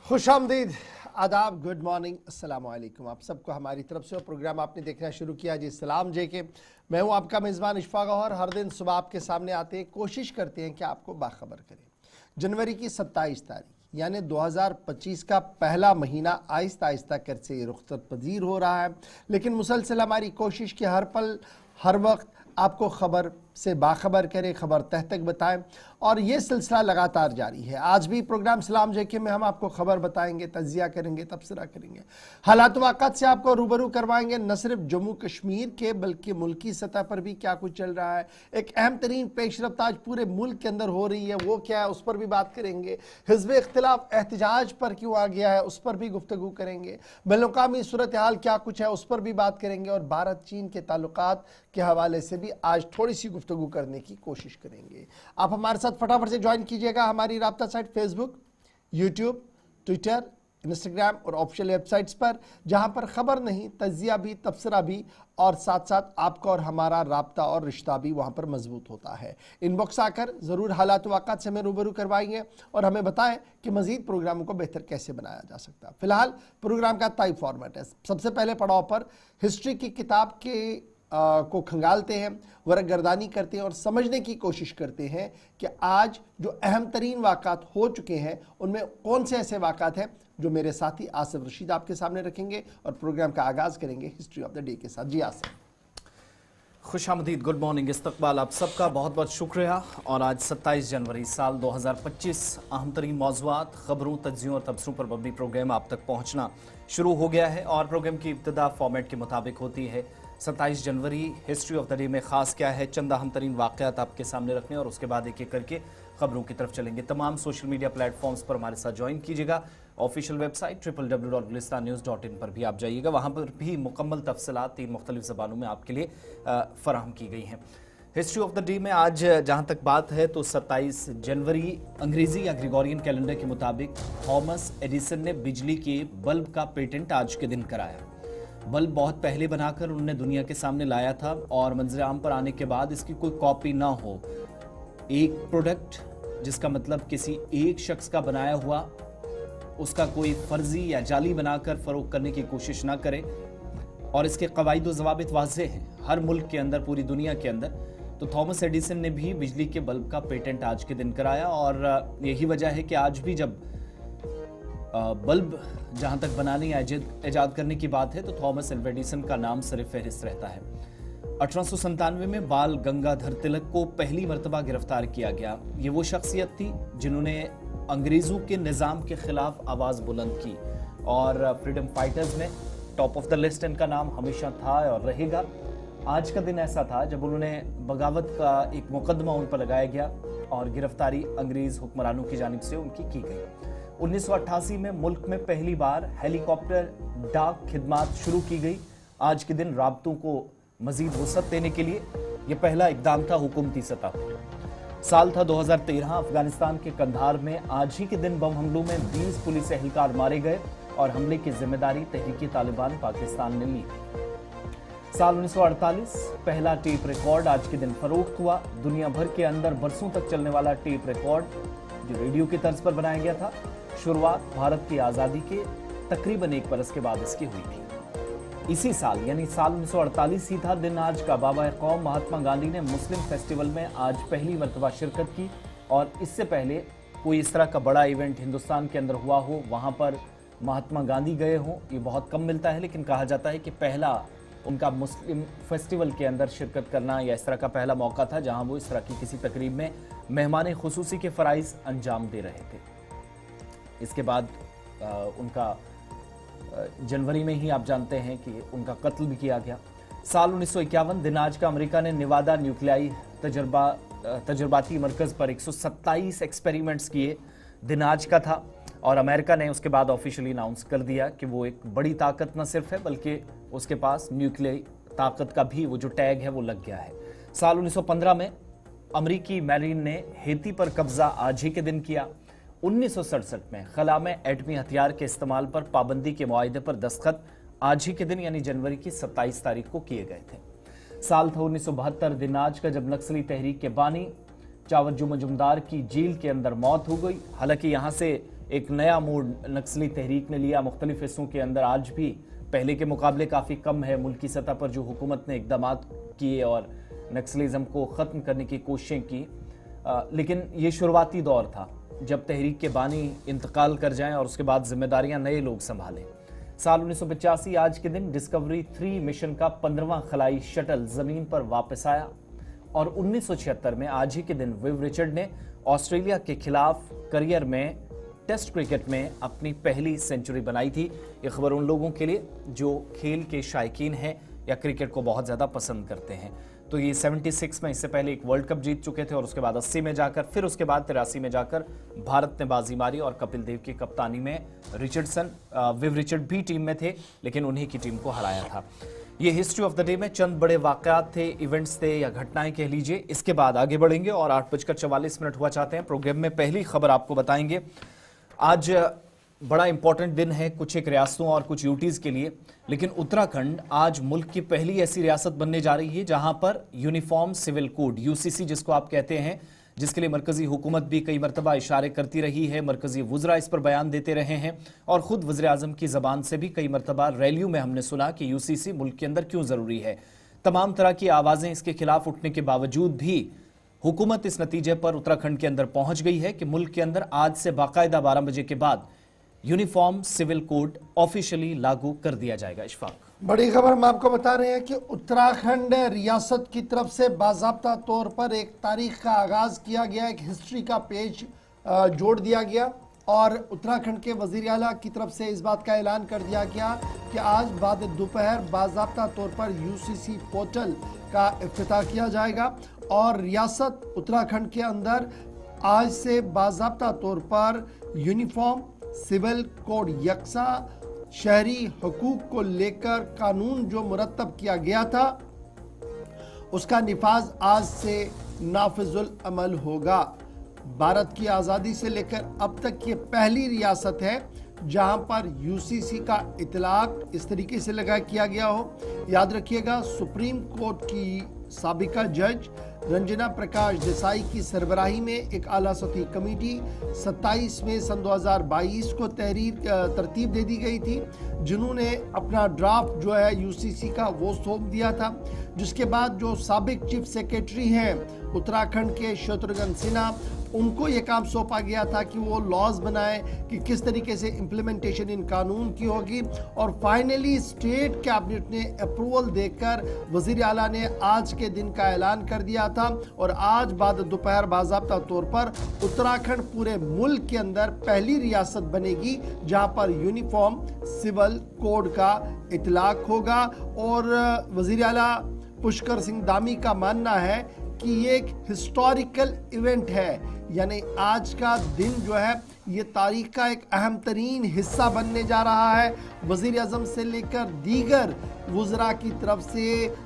खुशामदीद, आदाब, good morning, अस्सलाम वालेकुम। आप सबको हमारी तरफ से। और प्रोग्राम आपने देखना शुरू किया जी सलाम जे के। मैं हूं आपका मेज़बान इशफाक गौहर। हर दिन सुबह आपके सामने आते हैं, कोशिश करते हैं कि आपको बाखबर करें। जनवरी की 27 तारीख यानी 2025 का पहला महीना आहिस्ता आहिस्ता कर से रुख्सत पजीर हो रहा है, लेकिन मुसलसल हमारी कोशिश कि हर पल हर वक्त आपको ख़बर से बाखबर करें, ख़बर तह तक बताएं, और ये सिलसिला लगातार जारी है। आज भी प्रोग्राम सलाम जेके में हम आपको ख़बर बताएंगे, तज्जिया करेंगे, तबसरा करेंगे, हालात वाक़ात से आपको रूबरू करवाएंगे। न सिर्फ जम्मू कश्मीर के बल्कि मुल्की सतह पर भी क्या कुछ चल रहा है। एक अहम तरीन पेशरफ्त आज पूरे मुल्क के अंदर हो रही है, वो क्या है उस पर भी बात करेंगे। हिज़्ब इख्तिलाफ एहतजाज पर क्यों आ गया है उस पर भी गुफ्तगू करेंगे। बैनुल-अक़वामी सूरत हाल क्या कुछ है उस पर भी बात करेंगे। और भारत चीन के ताल्लुकात के हवाले से भी आज थोड़ी सी गुफ्तगू करने की कोशिश करेंगे। आप हमारे साथ फटाफट से ज्वाइन कीजिएगा हमारी राब्ता site Facebook, YouTube, Twitter, Instagram और ऑफिशियल वेबसाइट्स पर, जहां पर खबर नहीं, तज्जिया भी, तबसरा भी, और साथ साथ आपका और हमारा राब्ता और रिश्ता भी वहां पर मजबूत होता है। इनबॉक्स आकर ज़रूर हालात वाक़ात से हमें रूबरू करवाएंगे और हमें बताएं कि मज़ीद प्रोग्रामों को बेहतर कैसे बनाया जा सकता है। फिलहाल प्रोग्राम का तय फॉर्मेट है। सबसे पहले पड़ाव पर हिस्ट्री की किताब के को खंगालते हैं, वरगर्दानी करते हैं और समझने की कोशिश करते हैं कि आज जो अहम तरीन वाक़ात हो चुके हैं उनमें कौन से ऐसे वाक़ात हैं जो मेरे साथी आसिफ रशीद आपके सामने रखेंगे। और प्रोग्राम का आगाज़ करेंगे हिस्ट्री ऑफ द डे के साथ। जी आसिफ। खुशामदीद, गुड मॉर्निंग, इस्तकबाल आप सबका बहुत बहुत शुक्रिया। और आज 27 जनवरी साल 2025 अहम तरीन मौज़ूआत, ख़बरों, तज्जियों और तबसरों पर मबनी प्रोग्राम आप तक पहुँचना शुरू हो गया है। और प्रोग्राम की इब्तिदा फॉर्मेट के मुताबिक होती है। 27 जनवरी हिस्ट्री ऑफ द डे में ख़ास क्या है, चंद अहम तरीन वाक़यात आपके सामने रखने और उसके बाद एक एक करके ख़बरों की तरफ चलेंगे। तमाम सोशल मीडिया प्लेटफॉर्म्स पर हमारे साथ ज्वाइन कीजिएगा। ऑफिशियल वेबसाइट www.gulistannews.in पर भी आप जाइएगा, वहाँ पर भी मुकम्मल तफसीलात 3 मुख्तलिफ ज़बानों में आपके लिए फ़राहम की गई हैं। हिस्ट्री ऑफ द डे में आज जहाँ तक बात है तो 27 जनवरी अंग्रेज़ी या ग्रेगोरियन कैलेंडर के मुताबिक थॉमस एडिसन ने बिजली के बल्ब का पेटेंट आज के दिन कराया। बल्ब बहुत पहले बनाकर उन्होंने दुनिया के सामने लाया था और मंज़िल आम पर आने के बाद इसकी कोई कॉपी ना हो, एक प्रोडक्ट जिसका मतलब किसी एक शख्स का बनाया हुआ, उसका कोई फर्जी या जाली बनाकर फ़रोख्त करने की कोशिश ना करे। और इसके कवायद व ज़वाबित वाज़ेह हैं हर मुल्क के अंदर, पूरी दुनिया के अंदर। तो थॉमस एडिसन ने भी बिजली के बल्ब का पेटेंट आज के दिन कराया। और यही वजह है कि आज भी जब बल्ब जहाँ तक बनाने या ईजाद करने की बात है तो थॉमस एल्वा एडिसन का नाम सिर्फ फहरिस्त रहता है। 1897 में बाल गंगाधर तिलक को पहली मरतबा गिरफ्तार किया गया। ये वो शख्सियत थी जिन्होंने अंग्रेज़ों के निज़ाम के ख़िलाफ़ आवाज़ बुलंद की और फ्रीडम फाइटर्स में टॉप ऑफ द लिस्ट इनका नाम हमेशा था और रहेगा। आज का दिन ऐसा था जब उन्होंने बगावत का एक मुकदमा उन पर लगाया गया और गिरफ्तारी अंग्रेज़ हुक्मरानों की जानिब से उनकी की गई। 1988 में मुल्क में पहली बार हेलीकॉप्टर डाक खिदमात शुरू की गई। आज के दिन राब्तों को मजीद वसअत देने के लिए यह पहला इकदाम था हुकूमती सतह। साल था 2013। अफगानिस्तान के कंधार में आज ही के दिन बम हमलों में 20 पुलिस एहलकार मारे गए और हमले की जिम्मेदारी तहरीकी तालिबान पाकिस्तान ने ली। साल 1948 पहला टेप रिकॉर्ड आज के दिन फरोख्त हुआ। दुनिया भर के अंदर बरसों तक चलने वाला टेप रिकॉर्ड जो रेडियो की तर्ज पर बनाया गया था, शुरुआत भारत की आज़ादी के तकरीबन 1 बरस के बाद इसकी हुई थी। इसी साल यानी साल 1948 ही था दिन आज का। बाबा कौम महात्मा गांधी ने मुस्लिम फेस्टिवल में आज पहली मरतबा शिरकत की। और इससे पहले कोई इस तरह का बड़ा इवेंट हिंदुस्तान के अंदर हुआ हो, वहाँ पर महात्मा गांधी गए हों, ये बहुत कम मिलता है। लेकिन कहा जाता है कि पहला उनका मुस्लिम फेस्टिवल के अंदर शिरकत करना या इस तरह का पहला मौका था जहाँ वो इस तरह की किसी तकरीब में मेहमान खुसूसी के फ़राइज़ अंजाम दे रहे थे। इसके बाद उनका जनवरी में ही आप जानते हैं कि उनका कत्ल भी किया गया। साल 1951 दिन आज का अमेरिका ने निवादा न्यूक्लियाई तजर्बाती मरकज़ पर 127 एक्सपेरिमेंट्स किए। दिन आज का था और अमेरिका ने उसके बाद ऑफिशियली अनाउंस कर दिया कि वो एक बड़ी ताकत न सिर्फ है बल्कि उसके पास न्यूक्लियर ताकत का भी वो जो टैग है वो लग गया है। साल 1915 में अमेरिकी मैरीन ने हेती पर कब्जा आज ही के दिन किया। 1967 में खला में एटमी हथियार के इस्तेमाल पर पाबंदी के मुआहदे पर दस्तखत आज ही के दिन यानी जनवरी की 27 तारीख को किए गए थे। साल था 1972 दिन आज का जब नक्सली तहरीक के बानी चावरजू मजुमदार की जेल के अंदर मौत हो गई। हालांकि यहाँ से एक नया मोड़ नक्सली तहरीक ने लिया मुख्तलिफ हिस्सों के अंदर। आज भी पहले के मुकाबले काफ़ी कम है मुल्क की सतह पर जो हुकूमत ने इकदाम किए और नक्सलिज़म को ख़त्म करने की कोशिशें की, लेकिन ये शुरुआती दौर था जब तहरीक के बानी इंतकाल कर जाएं और उसके बाद जिम्मेदारियां नए लोग संभालें। साल 1985 आज के दिन डिस्कवरी 3 मिशन का 15वां खलाई शटल ज़मीन पर वापस आया और 1976 में आज ही के दिन विव रिचर्ड ने ऑस्ट्रेलिया के खिलाफ करियर में टेस्ट क्रिकेट में अपनी पहली सेंचुरी बनाई थी। ये खबर उन लोगों के लिए जो खेल के शायकीन हैं या क्रिकेट को बहुत ज़्यादा पसंद करते हैं। तो ये 76 में इससे पहले एक वर्ल्ड कप जीत चुके थे और उसके बाद 80 में जाकर, फिर उसके बाद 83 में जाकर भारत ने बाजी मारी और कपिल देव की कप्तानी में विव रिचर्ड भी टीम में थे, लेकिन उन्हीं की टीम को हराया था। ये हिस्ट्री ऑफ द डे में चंद बड़े वाकयात थे, इवेंट्स थे या घटनाएं कह लीजिए। इसके बाद आगे बढ़ेंगे और 8:44 हुआ चाहते हैं। प्रोग्राम में पहली खबर आपको बताएंगे। आज बड़ा इंपॉर्टेंट दिन है कुछ एक रियासतों और कुछ यूटीज के लिए, लेकिन उत्तराखंड आज मुल्क की पहली ऐसी रियासत बनने जा रही है जहां पर यूनिफॉर्म सिविल कोड यूसीसी जिसको आप कहते हैं, जिसके लिए मरकजी हुकूमत भी कई मरतबा इशारे करती रही है, मरकजी वुज़रा इस पर बयान देते रहे हैं और खुद वज़ीर आज़म की ज़बान से भी कई मरतबा रैलियों में हमने सुना कि यूसीसी मुल्क के अंदर क्यों ज़रूरी है। तमाम तरह की आवाज़ें इसके खिलाफ उठने के बावजूद भी हुकूमत इस नतीजे पर उत्तराखंड के अंदर पहुंच गई है कि मुल्क के अंदर आज से बाकायदा 12 बजे के बाद यूनिफॉर्म सिविल कोड ऑफिशियली लागू कर दिया जाएगा। इशफाक, बड़ी खबर हम आपको बता रहे हैं कि उत्तराखंड रियासत की तरफ से बाज़ाब्ता तौर पर एक तारीख का आगाज़ किया गया, एक हिस्ट्री का पेज जोड़ दिया गया और उत्तराखंड के वज़ीर आला की तरफ से इस बात का ऐलान कर दिया गया कि आज बाद दोपहर बाज़ाब्ता तौर पर यूसीसी पोर्टल का इफ्तिताह किया जाएगा और रियासत उत्तराखंड के अंदर आज से बाज़ाब्ता तौर पर यूनिफॉर्म सिविल कोड यकसा शहरी हुकूक को लेकर कानून जो मुरतब किया गया था उसका निफाज आज से नाफिजुल अमल होगा। भारत की आज़ादी से लेकर अब तक ये पहली रियासत है जहां पर यूसीसी का इतलाक इस तरीके से किया गया हो। याद रखिएगा, सुप्रीम कोर्ट की साबिका जज रंजना प्रकाश देसाई की सरबराही में एक आला सतही कमेटी 27 मई सन 2022 को तरतीब दे दी गई थी, जिन्होंने अपना ड्राफ्ट जो है यूसीसी का वो सौंप दिया था। जिसके बाद जो साबिक चीफ सेक्रेटरी हैं उत्तराखंड के शत्रुघ्न सिन्हा, उनको ये काम सौंपा गया था कि वो लॉज बनाएं कि किस तरीके से इम्प्लीमेंटेशन इन कानून की होगी और फाइनली स्टेट कैबिनेट ने अप्रूवल देकर वज़ीर आला ने आज के दिन का ऐलान कर दिया था और आज बाद दोपहर बाज़ाब्ता तौर पर उत्तराखंड पूरे मुल्क के अंदर पहली रियासत बनेगी जहां पर यूनिफॉर्म सिविल कोड का इतलाक होगा। और वज़ीर आला पुष्कर सिंह धामी का मानना है कि ये एक हिस्टोरिकल इवेंट है, यानी आज का दिन जो है ये तारीख का एक अहम तरीन हिस्सा बनने जा रहा है। वज़ीर आज़म से लेकर दीगर वुज़रा की तरफ से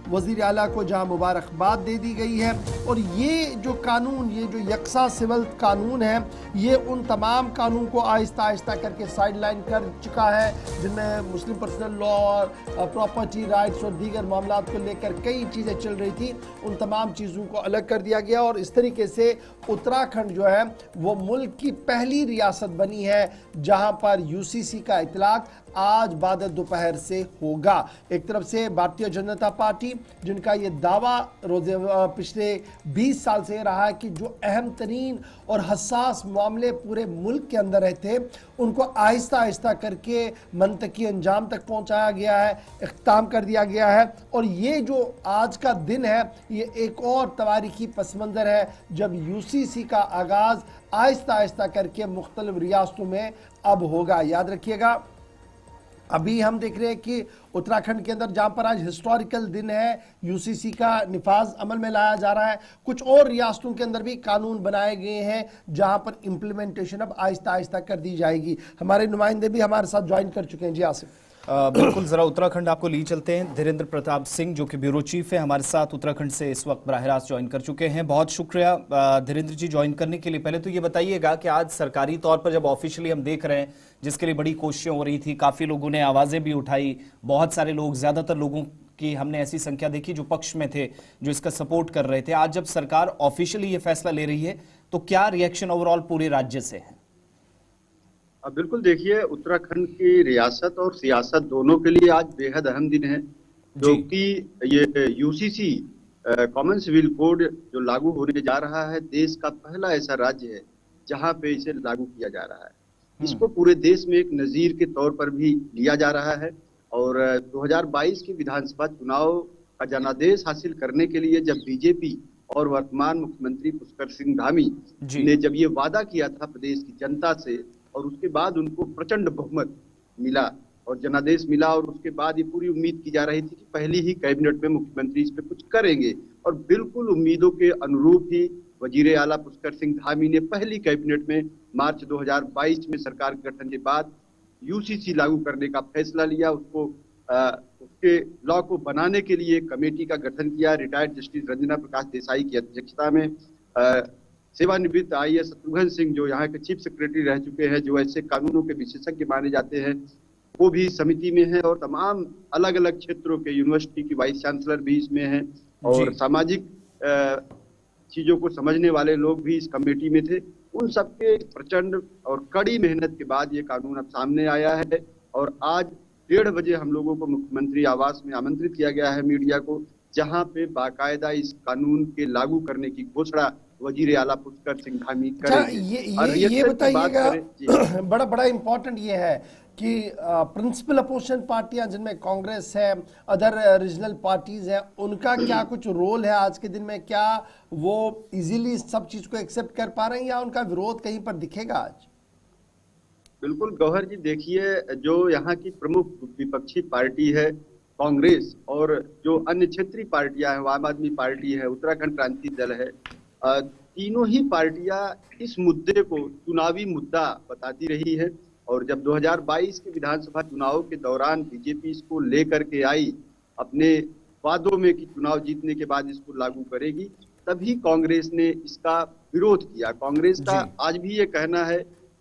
वज़ीर आला को जहां मुबारकबाद दे दी गई है और ये जो कानून, ये जो यकसा सिविल कानून है, ये उन तमाम कानून को आहिस्ता आहिस्ता करके साइड लाइन कर चुका है जिनमें मुस्लिम पर्सनल लॉ और प्रॉपर्टी राइट्स और दीगर मामला को लेकर कई चीज़ें चल रही थी, उन तमाम चीज़ों को अलग कर दिया गया और इस तरीके से उत्तराखंड जो है वो मुल्क की पहली रियासत बनी है जहां पर यूसीसी का इतलाक आज बाद दोपहर से होगा। एक तरफ से भारतीय जनता पार्टी, जिनका ये दावा पिछले 20 साल से रहा है कि जो अहम तरीन और हसास मामले पूरे मुल्क के अंदर रहते उनको आहिस्ता आहिस्ता करके मंतकी अंजाम तक पहुंचाया गया है, इख्तिताम कर दिया गया है और ये जो आज का दिन है ये एक और तवारीखी पस मंज़र है जब यूसीसी का आगाज़ आहिस्ता आहिस्ता करके मुख्तलिफ रियासतों में अब होगा। याद रखिएगा, अभी हम देख रहे हैं कि उत्तराखंड के अंदर जहां पर आज हिस्टोरिकल दिन है, यूसीसी का निफाज अमल में लाया जा रहा है। कुछ और रियासतों के अंदर भी कानून बनाए गए हैं जहां पर इम्प्लीमेंटेशन अब आहिस्ता आहिस्ता कर दी जाएगी। हमारे नुमाइंदे भी हमारे साथ ज्वाइन कर चुके हैं। जी आसिफ, बिल्कुल, जरा उत्तराखंड आपको लिए चलते हैं। धीरेन्द्र प्रताप सिंह जो कि ब्यूरो चीफ है हमारे साथ उत्तराखंड से इस वक्त बराह रास्त ज्वाइन कर चुके हैं। बहुत शुक्रिया धीरेन्द्र जी ज्वाइन करने के लिए। पहले तो ये बताइएगा कि आज सरकारी तौर पर जब ऑफिशियली हम देख रहे हैं, जिसके लिए बड़ी कोशिशें हो रही थी, काफ़ी लोगों ने आवाज़ें भी उठाई, बहुत सारे लोग, ज़्यादातर लोगों की हमने ऐसी संख्या देखी जो पक्ष में थे, जो इसका सपोर्ट कर रहे थे। आज जब सरकार ऑफिशियली ये फैसला ले रही है तो क्या रिएक्शन ओवरऑल पूरे राज्य से है? बिल्कुल देखिए, उत्तराखंड की रियासत और सियासत दोनों के लिए आज बेहद अहम दिन है, जो जी। कि ये यूसीसी कॉमन सिविल कोड जो लागू होने जा रहा है, देश का पहला ऐसा राज्य है जहां पे इसे लागू किया जा रहा है। हम्म। इसको पूरे देश में एक नजीर के तौर पर भी लिया जा रहा है। और 2022 के विधानसभा चुनाव का जनादेश हासिल करने के लिए जब बीजेपी और वर्तमान मुख्यमंत्री पुष्कर सिंह धामी जी। ने जब ये वादा किया था प्रदेश की जनता से, और उसके बाद उनको प्रचंड बहुमत मिला और जनादेश मिला, और उसके बाद ये पूरी उम्मीद की जा रही थी कि पहली ही कैबिनेट में मुख्यमंत्री इस पे कुछ करेंगे। और बिल्कुल उम्मीदों के अनुरूप ही वजीर आला पुष्कर सिंह धामी ने पहली कैबिनेट में मार्च 2022 में सरकार के गठन के बाद यूसीसी लागू करने का फैसला लिया। उसके लॉ को बनाने के लिए कमेटी का गठन किया, रिटायर्ड जस्टिस रंजना प्रकाश देसाई की अध्यक्षता में। सेवानिवृत्त आईएएस शत्रुघ्न सिंह जो यहाँ के चीफ सेक्रेटरी रह चुके हैं, जो ऐसे कानूनों के विशेषज्ञ माने जाते हैं, वो भी समिति में है। और तमाम अलग अलग क्षेत्रों के यूनिवर्सिटी की वाइस चांसलर भी इसमें हैं, और सामाजिक चीजों को समझने वाले लोग भी इस कमेटी में थे। उन सबके प्रचंड और कड़ी मेहनत के बाद ये कानून अब सामने आया है। और आज 1:30 बजे हम लोगों को मुख्यमंत्री आवास में आमंत्रित किया गया है मीडिया को, जहां पे बाकायदा इस कानून के लागू करने की घोषणा वजीर आला पुष्कर सिंह धामी करेंगे। ये बताइएगा, बड़ा इम्पोर्टेंट ये है कि प्रिंसिपल अपोजिशन पार्टियां जिनमें कांग्रेस है, अदर रीजनल पार्टीज हैं, उनका क्या कुछ रोल है आज के दिन में? क्या वो इजीली सब चीज को एक्सेप्ट कर पा रहे हैं या उनका विरोध कहीं पर दिखेगा आज? बिल्कुल गौहर जी, देखिए, जो यहाँ की प्रमुख विपक्षी पार्टी है कांग्रेस, और जो अन्य क्षेत्रीय पार्टियां हैं, आम आदमी पार्टी है, उत्तराखंड क्रांति दल है, तीनों ही पार्टियां इस मुद्दे को चुनावी मुद्दा बताती रही है। और जब 2022 के विधानसभा चुनाव के दौरान बीजेपी इसको लेकर के आई अपने वादों में कि चुनाव जीतने के बाद इसको लागू करेगी, तभी कांग्रेस ने इसका विरोध किया। कांग्रेस का आज भी ये कहना है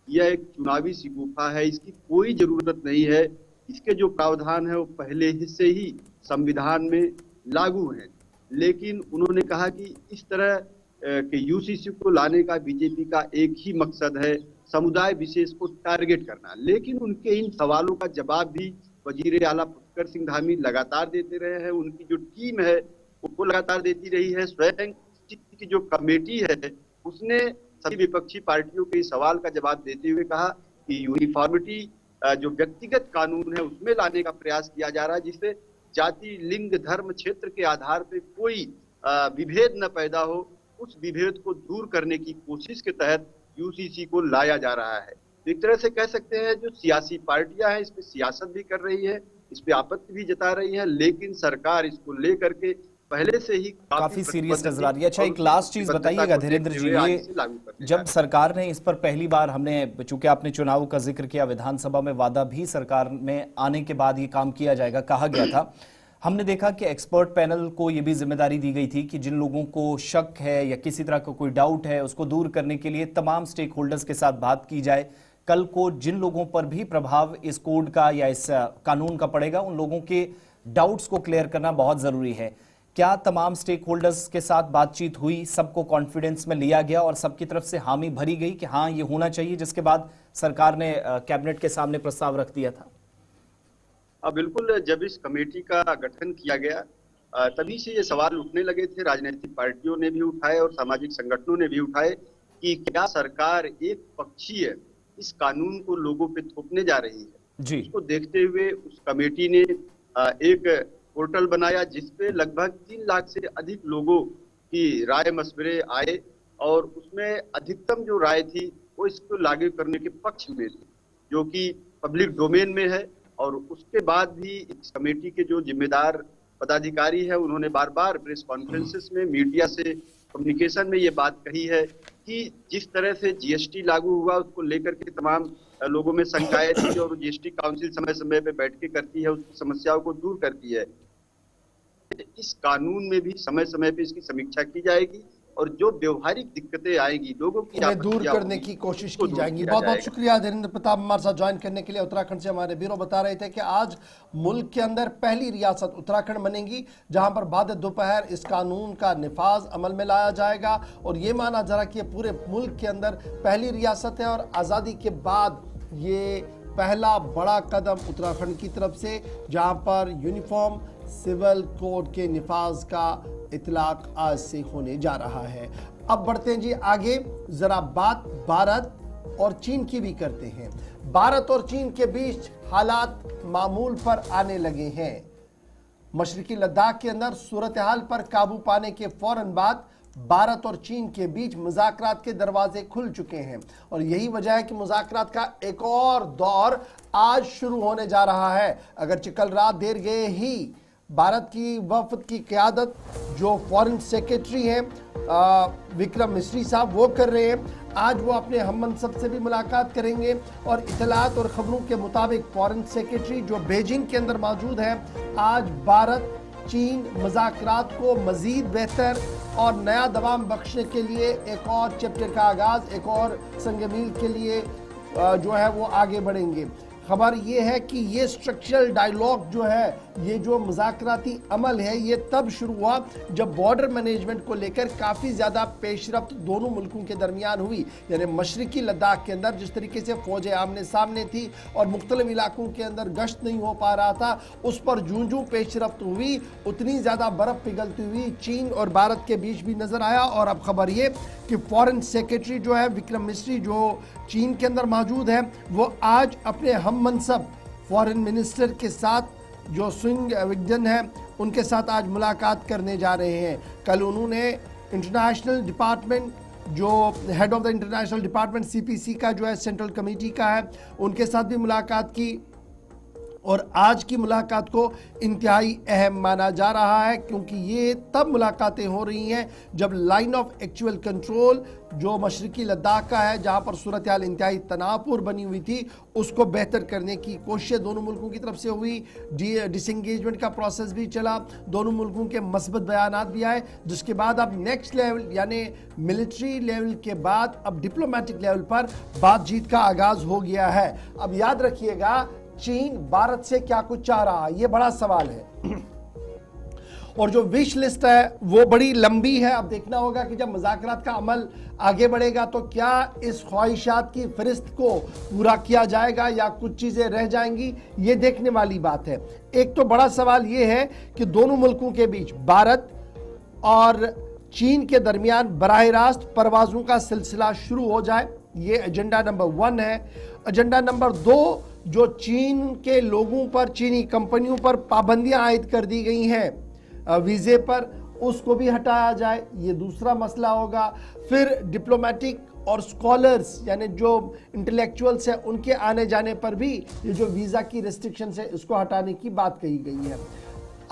यह एक चुनावी शिकूफा है, इसकी कोई जरूरत नहीं है, इसके जो प्रावधान है वो पहले ही से ही संविधान में लागू है। लेकिन उन्होंने कहा कि इस तरह के यूसीसी को लाने का बीजेपी का एक ही मकसद है, समुदाय विशेष को टारगेट करना। लेकिन उनके इन सवालों का जवाब भी वजीर आला पुष्कर सिंह धामी लगातार देते रहे हैं। उनकी जो टीम है वो लगातार देती रही है। स्वयं की जो कमेटी है उसने सभी विपक्षी पार्टियों के इस सवाल का जवाब देते हुए कहा कि यूनिफॉर्मिटी जो व्यक्तिगत कानून है उसमें लाने का प्रयास किया जा रहा है, जिससे जाति, लिंग, धर्म, क्षेत्र के आधार पर कोई विभेद न पैदा हो, उस विभेद को दूर करने की कोशिश के तहत यूसीसी को लाया जा रहा है। तो एक तरह से कह सकते हैं जो सियासी पार्टियां हैं इस पे सियासत भी कर रही है, इस पे आपत्ति भी जता रही है, लेकिन सरकार इसको लेकर के पहले से ही काफी सीरियस नजर आ रही है। अच्छा, एक लास्ट चीज बताइएगा धीरेन्द्र जी, ये जब सरकार ने इस पर पहली बार, हमने चूंकि आपने चुनाव का जिक्र किया, विधानसभा में वादा भी सरकार में आने के बाद ये काम किया जाएगा कहा गया था, हमने देखा कि एक्सपर्ट पैनल को ये भी जिम्मेदारी दी गई थी कि जिन लोगों को शक है या किसी तरह का कोई डाउट है उसको दूर करने के लिए तमाम स्टेक होल्डर्स के साथ बात की जाए। कल को जिन लोगों पर भी प्रभाव इस कोड का या इस कानून का पड़ेगा, उन लोगों के डाउट्स को क्लियर करना बहुत जरूरी है। क्या तमाम स्टेक होल्डर्स के साथ बातचीत हुई, सबको कॉन्फिडेंस में लिया गया और सबकी तरफ से हामी भरी गई कि हाँ ये होना चाहिए, जिसके बाद सरकार ने कैबिनेट के सामने प्रस्ताव रख दिया था? बिल्कुल, जब इस कमेटी का गठन किया गया तभी से ये सवाल उठने लगे थे, राजनीतिक पार्टियों ने भी उठाए और सामाजिक संगठनों ने भी उठाए कि क्या सरकार एक पक्षीय इस कानून को लोगों पे थोपने जा रही है जी। इसको देखते हुए उस कमेटी ने एक पोर्टल बनाया जिसपे लगभग 3 लाख से अधिक लोगों की राय मशवरे आए, और उसमें अधिकतम जो राय थी वो इसको लागू करने के पक्ष में थी, जो कि पब्लिक डोमेन में है। और उसके बाद भी इस कमेटी के जो जिम्मेदार पदाधिकारी है उन्होंने बार बार प्रेस कॉन्फ्रेंसेस में मीडिया से कम्युनिकेशन में ये बात कही है कि जिस तरह से जीएसटी लागू हुआ उसको लेकर के तमाम लोगों में शंकाएं थी, और जीएसटी काउंसिल समय समय पे बैठकें करती है, उसकी समस्याओं को दूर करती है। इस कानून में भी समय समय पे इसकी समीक्षा की जाएगी और जो व्यवहारिक दिक्कतें आएगी लोगों की दूर करने की कोशिश की जाएगी। बहुत बहुत शुक्रिया धीरेन्द्र प्रताप हमारे साथ ज्वाइन करने के लिए। उत्तराखंड से हमारे ब्यूरो बता रहे थे कि आज मुल्क के अंदर पहली रियासत उत्तराखंड बनेगी जहां पर बाद दोपहर इस कानून का निफाज अमल में लाया जाएगा। और ये माना जा रहा कि पूरे मुल्क के अंदर पहली रियासत है और आज़ादी के बाद ये पहला बड़ा कदम उत्तराखंड की तरफ से, जहां पर यूनिफॉर्म सिविल कोड के निफाज का इतलाक आज से होने जा रहा है। अब बढ़ते हैं जी आगे, जरा बात भारत और चीन की भी करते हैं। भारत और चीन के बीच हालात मामूल पर आने लगे हैं। मशरकी लद्दाख के अंदर सूरत हाल पर काबू पाने के फौरन बाद भारत और चीन के बीच मुज़ाकरात के दरवाजे खुल चुके हैं और यही वजह है कि मुज़ाकरात का एक और दौर आज शुरू होने जा रहा है। अगरचे कल रात देर गए ही भारत की वफद की क़यादत जो फॉरेन सेक्रेटरी हैं विक्रम मिस्री साहब वो कर रहे हैं, आज वो अपने हम मनसब से भी मुलाकात करेंगे और इतलात और ख़बरों के मुताबिक फॉरेन सेक्रेटरी जो बीजिंग के अंदर मौजूद है, आज भारत चीन मुज़ाकरात को मज़ीद बेहतर और नया दवाम बख्शने के लिए एक और चैप्टर का आगाज़, एक और संग-मील के लिए जो है वो आगे बढ़ेंगे। खबर ये है कि ये स्ट्रक्चरल डायलॉग जो है, ये जो मुज़ाकराती अमल है, ये तब शुरू हुआ जब बॉर्डर मैनेजमेंट को लेकर काफ़ी ज़्यादा पेशरफ्त दोनों मुल्कों के दरमियान हुई। यानी मशरकी लद्दाख के अंदर जिस तरीके से फ़ौजें आमने सामने थी और मुख्तलिफ इलाकों के अंदर गश्त नहीं हो पा रहा था, उस पर जूं पेशरफ्त हुई उतनी ज़्यादा बर्फ़ पिघलती हुई चीन और भारत के बीच भी नज़र आया। और अब खबर ये कि फॉरेन सेक्रेटरी जो है विक्रम मिस्री जो चीन के अंदर मौजूद है, वो आज अपने हम मनसब फॉरेन मिनिस्टर के साथ जो सुंग विगडन है उनके साथ आज मुलाकात करने जा रहे हैं। कल उन्होंने इंटरनेशनल डिपार्टमेंट जो head of the international department CPC का जो है सेंट्रल कमेटी का है, उनके साथ भी मुलाकात की और आज की मुलाकात को इंतहाई अहम माना जा रहा है क्योंकि ये तब मुलाकातें हो रही हैं जब लाइन ऑफ एक्चुअल कंट्रोल जो मशरकी लद्दाख का है, जहाँ पर सूरत हाल इंतहाई तनावपूर्ण बनी हुई थी, उसको बेहतर करने की कोशिशें दोनों मुल्कों की तरफ से हुई। डिसंगेजमेंट का प्रोसेस भी चला, दोनों मुल्कों के मस्बत बयानात भी आए, जिसके बाद अब नेक्स्ट लेवल यानी मिलिट्री लेवल के बाद अब डिप्लोमेटिक लेवल पर बातचीत का आगाज़ हो गया है। अब याद रखिएगा, चीन भारत से क्या कुछ चाह रहा है, ये बड़ा सवाल है और जो विश लिस्ट है वो बड़ी लंबी है। अब देखना होगा कि जब मुज़ाकरात का अमल आगे बढ़ेगा तो क्या इस ख्वाहिशात की फहरिस्त को पूरा किया जाएगा या कुछ चीज़ें रह जाएंगी, ये देखने वाली बात है। एक तो बड़ा सवाल ये है कि दोनों मुल्कों के बीच भारत और चीन के दरमियान बराह रास्त परवाज़ों का सिलसिला शुरू हो जाए, ये एजेंडा नंबर 1 है। एजेंडा नंबर 2, जो चीन के लोगों पर, चीनी कंपनियों पर पाबंदियां आयद कर दी गई हैं वीज़े पर, उसको भी हटाया जाए, ये दूसरा मसला होगा। फिर डिप्लोमेटिक और स्कॉलर्स यानी जो इंटेलेक्चुअल्स हैं उनके आने जाने पर भी ये जो वीज़ा की रिस्ट्रिक्शंस है इसको हटाने की बात कही गई है।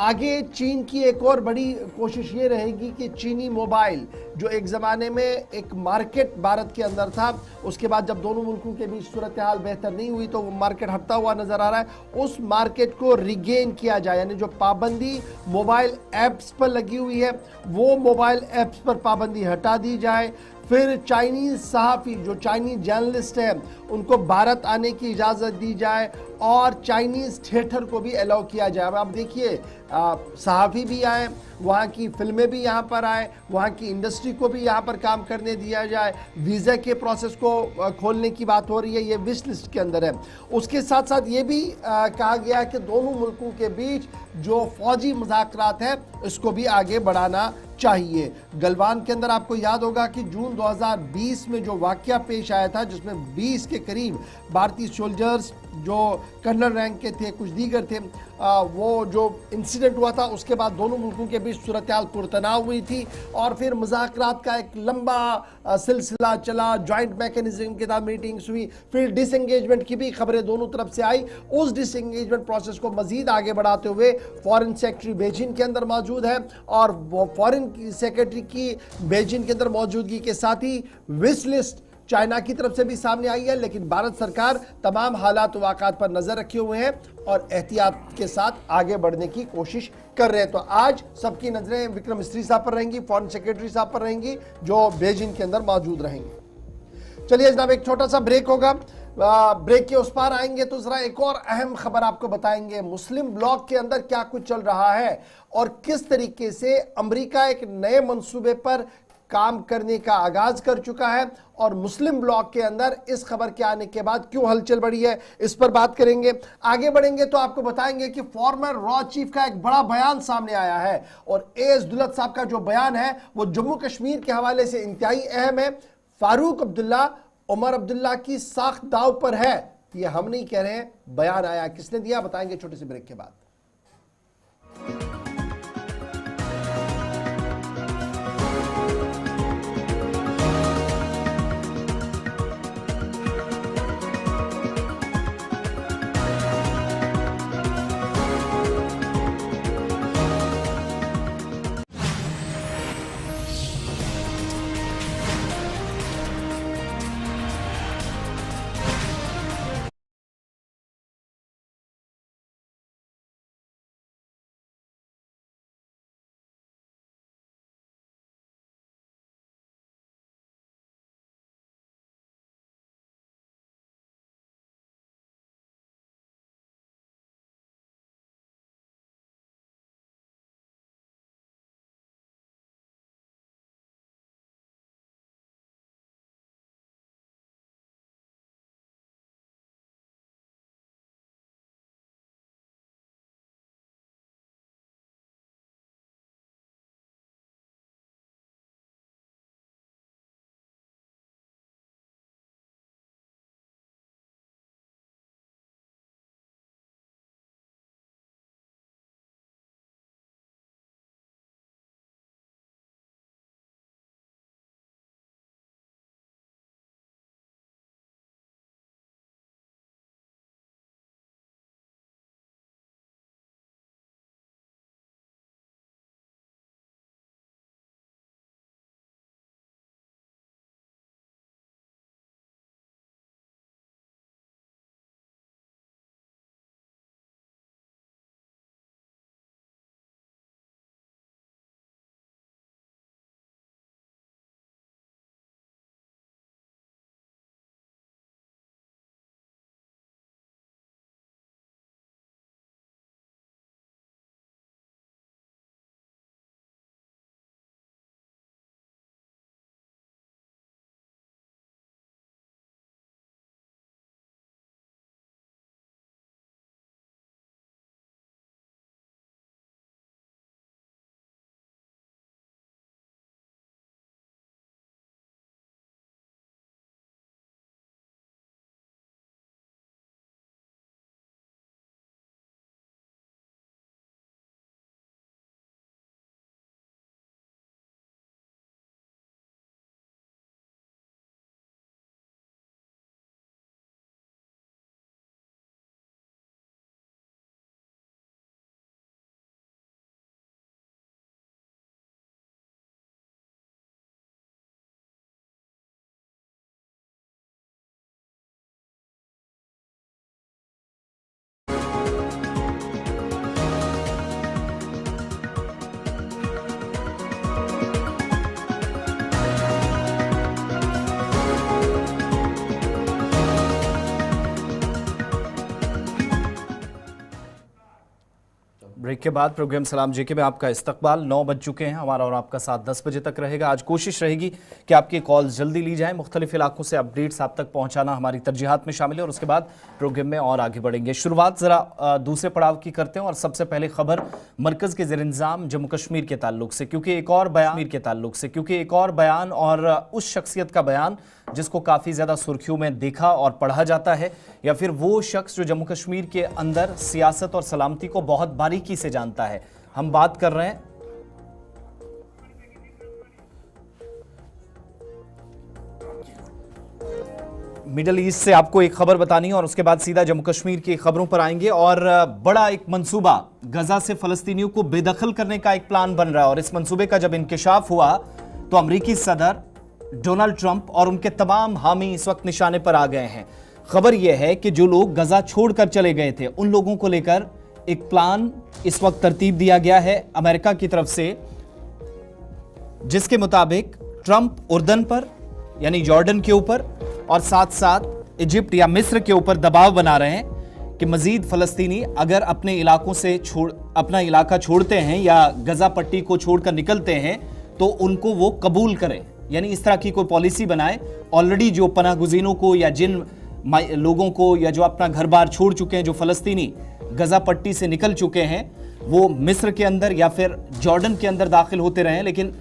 आगे चीन की एक और बड़ी कोशिश ये रहेगी कि चीनी मोबाइल जो एक ज़माने में एक मार्केट भारत के अंदर था, उसके बाद जब दोनों मुल्कों के बीच सूरत हाल बेहतर नहीं हुई तो वो मार्केट हटता हुआ नज़र आ रहा है, उस मार्केट को रिगेन किया जाए। यानी जो पाबंदी मोबाइल ऐप्स पर लगी हुई है वो मोबाइल ऐप्स पर पाबंदी हटा दी जाए। फिर चाइनीज़ सहाफ़ी जो चाइनीज़ जर्नलिस्ट हैं उनको भारत आने की इजाज़त दी जाए और चाइनीज़ थिएटर को भी अलाउ किया जाए। अब आप देखिए, सहाफ़ी भी आए, वहाँ की फिल्में भी यहाँ पर आए, वहाँ की इंडस्ट्री को भी यहाँ पर काम करने दिया जाए, वीज़ा के प्रोसेस को खोलने की बात हो रही है, ये विश लिस्ट के अंदर है। उसके साथ साथ ये भी कहा गया है कि दोनों मुल्कों के बीच जो फ़ौजी मुज़ाकरात हैं इसको भी आगे बढ़ाना चाहिए। गलवान के अंदर आपको याद होगा कि जून 2020 में जो वाक़या पेश आया था जिसमें 20 के करीब भारतीय सोल्जर्स जो कर्नल रैंक के थे, कुछ दीगर थे, वो जो इंसिडेंट हुआ था उसके बाद दोनों मुल्कों के बीच सूरत हाल पुरतनाव हुई थी और फिर मुज़ाकरात का एक लंबा सिलसिला चला, जॉइंट मैकेनिज्म के साथ मीटिंग्स हुई, फिर डिसंगेजमेंट की भी खबरें दोनों तरफ से आई। उस डिसंगेजमेंट प्रोसेस को मज़ीद आगे बढ़ाते हुए फॉरेन सेक्रेटरी बीजिंग के अंदर मौजूद है और वो फॉरेन सेक्रेटरी की बीजिंग के अंदर मौजूदगी के साथ ही विश लिस्ट चाइना की तरफ से भी सामने आई है, लेकिन भारत सरकार तमाम हालात वाक़ात पर नज़र रखे हुए हैं और एहतियात के साथ आगे बढ़ने की कोशिश कर रहे हैं। तो आज सबकी नज़रें विक्रम मिस्री साहब पर रहेंगी, फॉरेन सेक्रेटरी साहब पर रहेंगी जो बीजिंग के अंदर मौजूद रहेंगे। चलिए जनाब, एक छोटा सा ब्रेक होगा, ब्रेक के उस पार आएंगे तो ज़रा एक और अहम खबर आपको बताएंगे। मुस्लिम ब्लॉक के अंदर क्या कुछ चल रहा है और किस तरीके से अमेरिका एक नए मंसूबे पर काम करने का आगाज कर चुका है और मुस्लिम ब्लॉक के अंदर इस खबर के आने के बाद क्यों हलचल बढ़ी है, इस पर बात करेंगे। आगे बढ़ेंगे तो आपको बताएंगे कि फॉर्मर रॉ चीफ का एक बड़ा बयान सामने आया है और एएस दुलत साहब का जो बयान है वो जम्मू कश्मीर के हवाले से इंतहाई अहम है। फारूक अब्दुल्ला, उमर अब्दुल्ला की साख दाव पर है, ये हम नहीं कह रहे हैं, बयान आया, किसने दिया बताएंगे छोटे से ब्रेक के बाद। ब्रेक के बाद प्रोग्राम सलाम जेके में आपका इस्तकबाल। 9 बज चुके हैं, हमारा और आपका साथ 10 बजे तक रहेगा। आज कोशिश रहेगी कि आपकी कॉल जल्दी ली जाए, मुख्तलिफ इलाकों से अपडेट्स आप तक पहुंचाना हमारी तरजीहात में शामिल है और उसके बाद प्रोग्राम में और आगे बढ़ेंगे। शुरुआत ज़रा दूसरे पड़ाव की करते हैं और सबसे पहले खबर मरकज़ के ज़ेर-इंतज़ाम जम्मू कश्मीर के ताल्लुक से, क्योंकि एक और बयान और उस शख्सियत का बयान जिसको काफ़ी ज़्यादा सुर्खियों में देखा और पढ़ा जाता है, या फिर वो शख्स जो जम्मू कश्मीर के अंदर सियासत और सलामती को बहुत बारीकी से जानता है। हम बात कर रहे हैं मिडल ईस्ट से। आपको एक खबर बतानी है और उसके बाद सीधा जम्मू कश्मीर की खबरों पर आएंगे। और बड़ा एक मंसूबा, गजा से फलस्तीनियों को बेदखल करने का एक प्लान बन रहा है और इस मंसूबे का जब इंकिशाफ हुआ तो अमेरिकी सदर डोनाल्ड ट्रंप और उनके तमाम हामी इस वक्त निशाने पर आ गए हैं। खबर यह है कि जो लोग गजा छोड़कर चले गए थे उन लोगों को लेकर एक प्लान इस वक्त तरतीब दिया गया है अमेरिका की तरफ से, जिसके मुताबिक ट्रंप उर्दन पर यानी जॉर्डन के ऊपर और साथ साथ इजिप्ट या मिस्र के ऊपर दबाव बना रहे हैं कि मजीद फलस्तीनी अगर अपने इलाकों से अपना इलाका छोड़ते हैं या गजा पट्टी को छोड़कर निकलते हैं तो उनको वो कबूल करें, यानी इस तरह की कोई पॉलिसी बनाए। ऑलरेडी जो पनाहगुज़ीनों को या जिन लोगों को या जो अपना घर बार छोड़ चुके हैं, जो फ़लस्तीनी गज़ा पट्टी से निकल चुके हैं, वो मिस्र के अंदर या फिर जॉर्डन के अंदर दाखिल होते रहे। लेकिन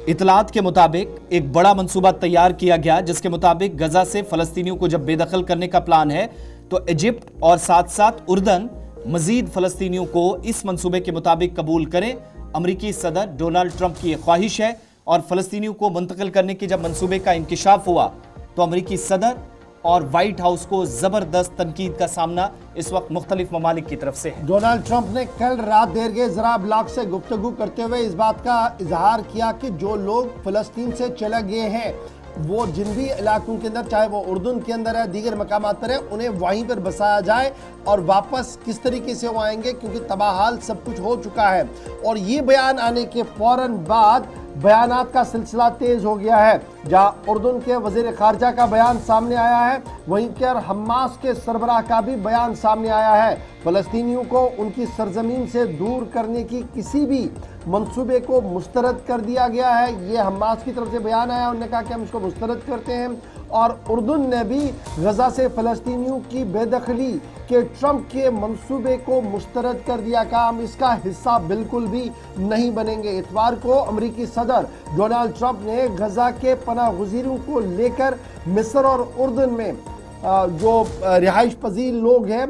इतलात के मुताबिक एक बड़ा मंसूबा तैयार किया गया, जिसके मुताबिक गजा से फ़लस्तीनियों को जब बेदखल करने का प्लान है तो इजिप्ट और साथ साथ उर्दन मजीद फ़लस्तीनियों को इस मंसूबे के मुताबिक कबूल करें। अमरीकी सदर डोनाल्ड ट्रंप की एक ख्वाहिश है और फ़लस्तीनियों को मुंतकिल करने के जब मंसूबे का इंकिशाफ हुआ तो अमरीकी सदर और व्हाइट हाउस को जबरदस्त तनकीद का सामना इस वक्त मुख्तलिफ ममालिक की तरफ से है। डोनाल्ड ट्रंप ने कल रात देर के जरा ब्लॉग से गुफ्तगू करते हुए इस बात का इजहार किया कि जो लोग फ़लस्तीन से चले गए हैं, वो जिन भी इलाकों के अंदर, चाहे वो उर्दन के अंदर है, दीगर मकामात पर है, उन्हें वहीं पर बसाया जाए और वापस किस तरीके से वो आएंगे, क्योंकि तबाहाल सब कुछ हो चुका है। और ये बयान आने के फौरन बाद बयानात का सिलसिला तेज हो गया है, जहाँ उर्दन के वज़ीर ख़ारजा का बयान सामने आया है, वहीं पर हमास के सरबराह का भी बयान सामने आया है। फ़लस्तीनियों को उनकी सरजमीन से दूर करने की किसी भी मंसूबे को मुस्तरद कर दिया गया है। ये हमास की तरफ से बयान आया, उन्होंने कहा कि हम इसको मुस्तरद करते हैं। और उर्दन ने भी गजा से फ़लस्तीनियों की बेदखली के ट्रंप के मंसूबे को मुस्तरद कर दिया, कहा हम इसका हिस्सा बिल्कुल भी नहीं बनेंगे। इतवार को अमरीकी सदर डोनाल्ड ट्रंप ने गजा के पनाहगुज़ीरों को लेकर मिस्र और उर्दन में जो रिहाइश पजीर लोग हैं,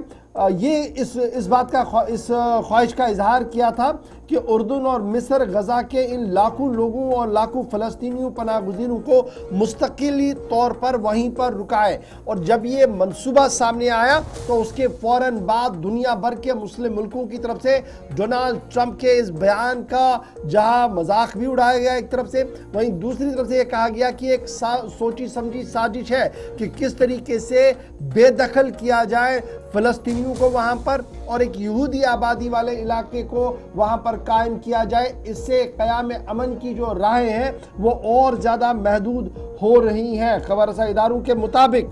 ये इस बात का इस ख्वाहिश का इजहार किया था कि उर्दन और मिस्र गजा के इन लाखों लोगों और लाखों फ़लस्तीनियों पनाहगुज़ीरों को मुस्तकिली तौर पर वहीं पर रुकाए। और जब ये मंसूबा सामने आया तो उसके फ़ौरन बाद दुनिया भर के मुस्लिम मुल्कों की तरफ से डोनाल्ड ट्रंप के इस बयान का जहां मजाक भी उड़ाया गया एक तरफ से, वहीं दूसरी तरफ से ये कहा गया कि एक सोची समझी साजिश है कि किस तरीके से बेदखल किया जाए फ़लस्तीनियों को वहाँ पर और एक यहूदी आबादी वाले इलाके को वहाँ पर कायम किया जाए। इससे क़याम अमन की जो राहें हैं वो और ज़्यादा महदूद हो रही हैं। खबर रसाई इदारों के मुताबिक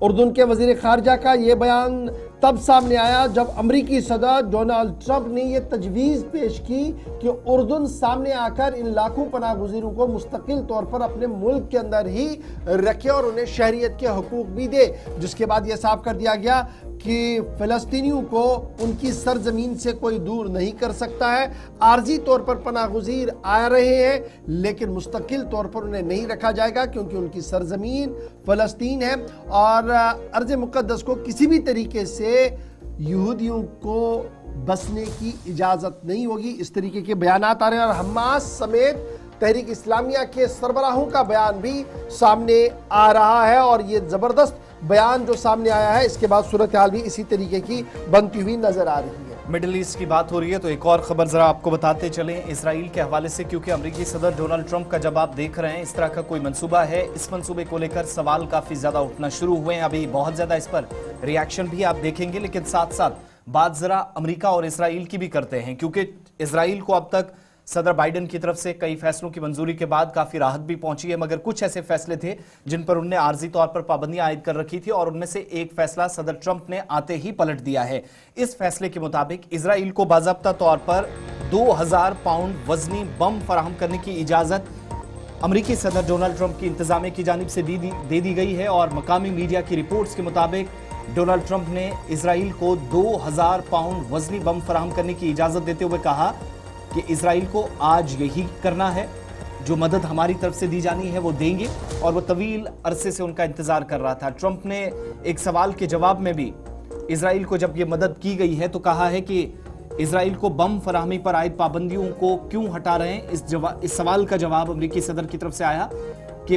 उर्दन के वज़ीर ख़ारजा का ये बयान तब सामने आया जब अमरीकी सदर डोनाल्ड ट्रंप ने यह तजवीज़ पेश की कि उर्दन सामने आकर इन लाखों पनाहगुज़ीरों को मुस्तकिल तौर पर अपने मुल्क के अंदर ही रखे और उन्हें शहरियत के हकूक़ भी दे, जिसके बाद यह साफ कर दिया गया कि फ़लस्तीनियों को उनकी सरजमीन से कोई दूर नहीं कर सकता है। आर्जी तौर पर पनाहगुज़ीर आ रहे हैं, लेकिन मुस्तकिल तौर पर उन्हें नहीं रखा जाएगा, क्योंकि उनकी सरजमीन फ़लस्तीन है और अर्ज़ मुक़द्दस को किसी भी तरीके से यहूदियों को बसने की इजाज़त नहीं होगी। इस तरीके के बयानात आ रहे हैं और हमास समेत तहरीक इस्लामिया के सरबराहों का बयान भी सामने आ रहा है। और ये ज़बरदस्त बयान जो सामने आया है, इसके बाद सूरत हाल भी इसी तरीके की बनती हुई नजर आ रही है। मिडिल ईस्ट की बात हो रही है तो एक और खबर जरा आपको बताते चलें इसराइल के हवाले से, क्योंकि अमेरिकी सदर डोनाल्ड ट्रंप का जब आप देख रहे हैं इस तरह का कोई मंसूबा है, इस मंसूबे को लेकर सवाल काफी ज्यादा उठना शुरू हुए हैं। अभी बहुत ज्यादा इस पर रिएक्शन भी आप देखेंगे, लेकिन साथ साथ बात जरा अमेरिका और इसराइल की भी करते हैं, क्योंकि इसराइल को अब तक सदर बाइडेन की तरफ से कई फैसलों की मंजूरी के बाद काफी राहत भी पहुंची है, मगर कुछ ऐसे फैसले थे जिन पर उन्होंने आर्जी तौर पर पाबंदियां आयद कर रखी थी और उनमें से एक फैसला सदर ट्रंप ने आते ही पलट दिया है। इस फैसले के मुताबिक इसराइल को बाज़ाब्ता तौर पर 2000 पाउंड वजनी बम फराहम करने की इजाजत अमेरिकी सदर डोनाल्ड ट्रंप की इंतजामिया की जानिब से दे दी गई है। और मकामी मीडिया की रिपोर्ट्स के मुताबिक डोनाल्ड ट्रंप ने इसराइल को 2000 पाउंड वजनी बम फराहम करने की इजाजत देते हुए कहा कि इसराइल को आज यही करना है, जो मदद हमारी तरफ से दी जानी है वो देंगे, और वो तवील अरसे से उनका इंतजार कर रहा था। ट्रंप ने एक सवाल के जवाब में भी इसराइल को जब ये मदद की गई है तो कहा है कि इसराइल को बम फराहमी पर आयद पाबंदियों को क्यों हटा रहे हैं। इस सवाल का जवाब अमेरिकी सदर की तरफ से आया कि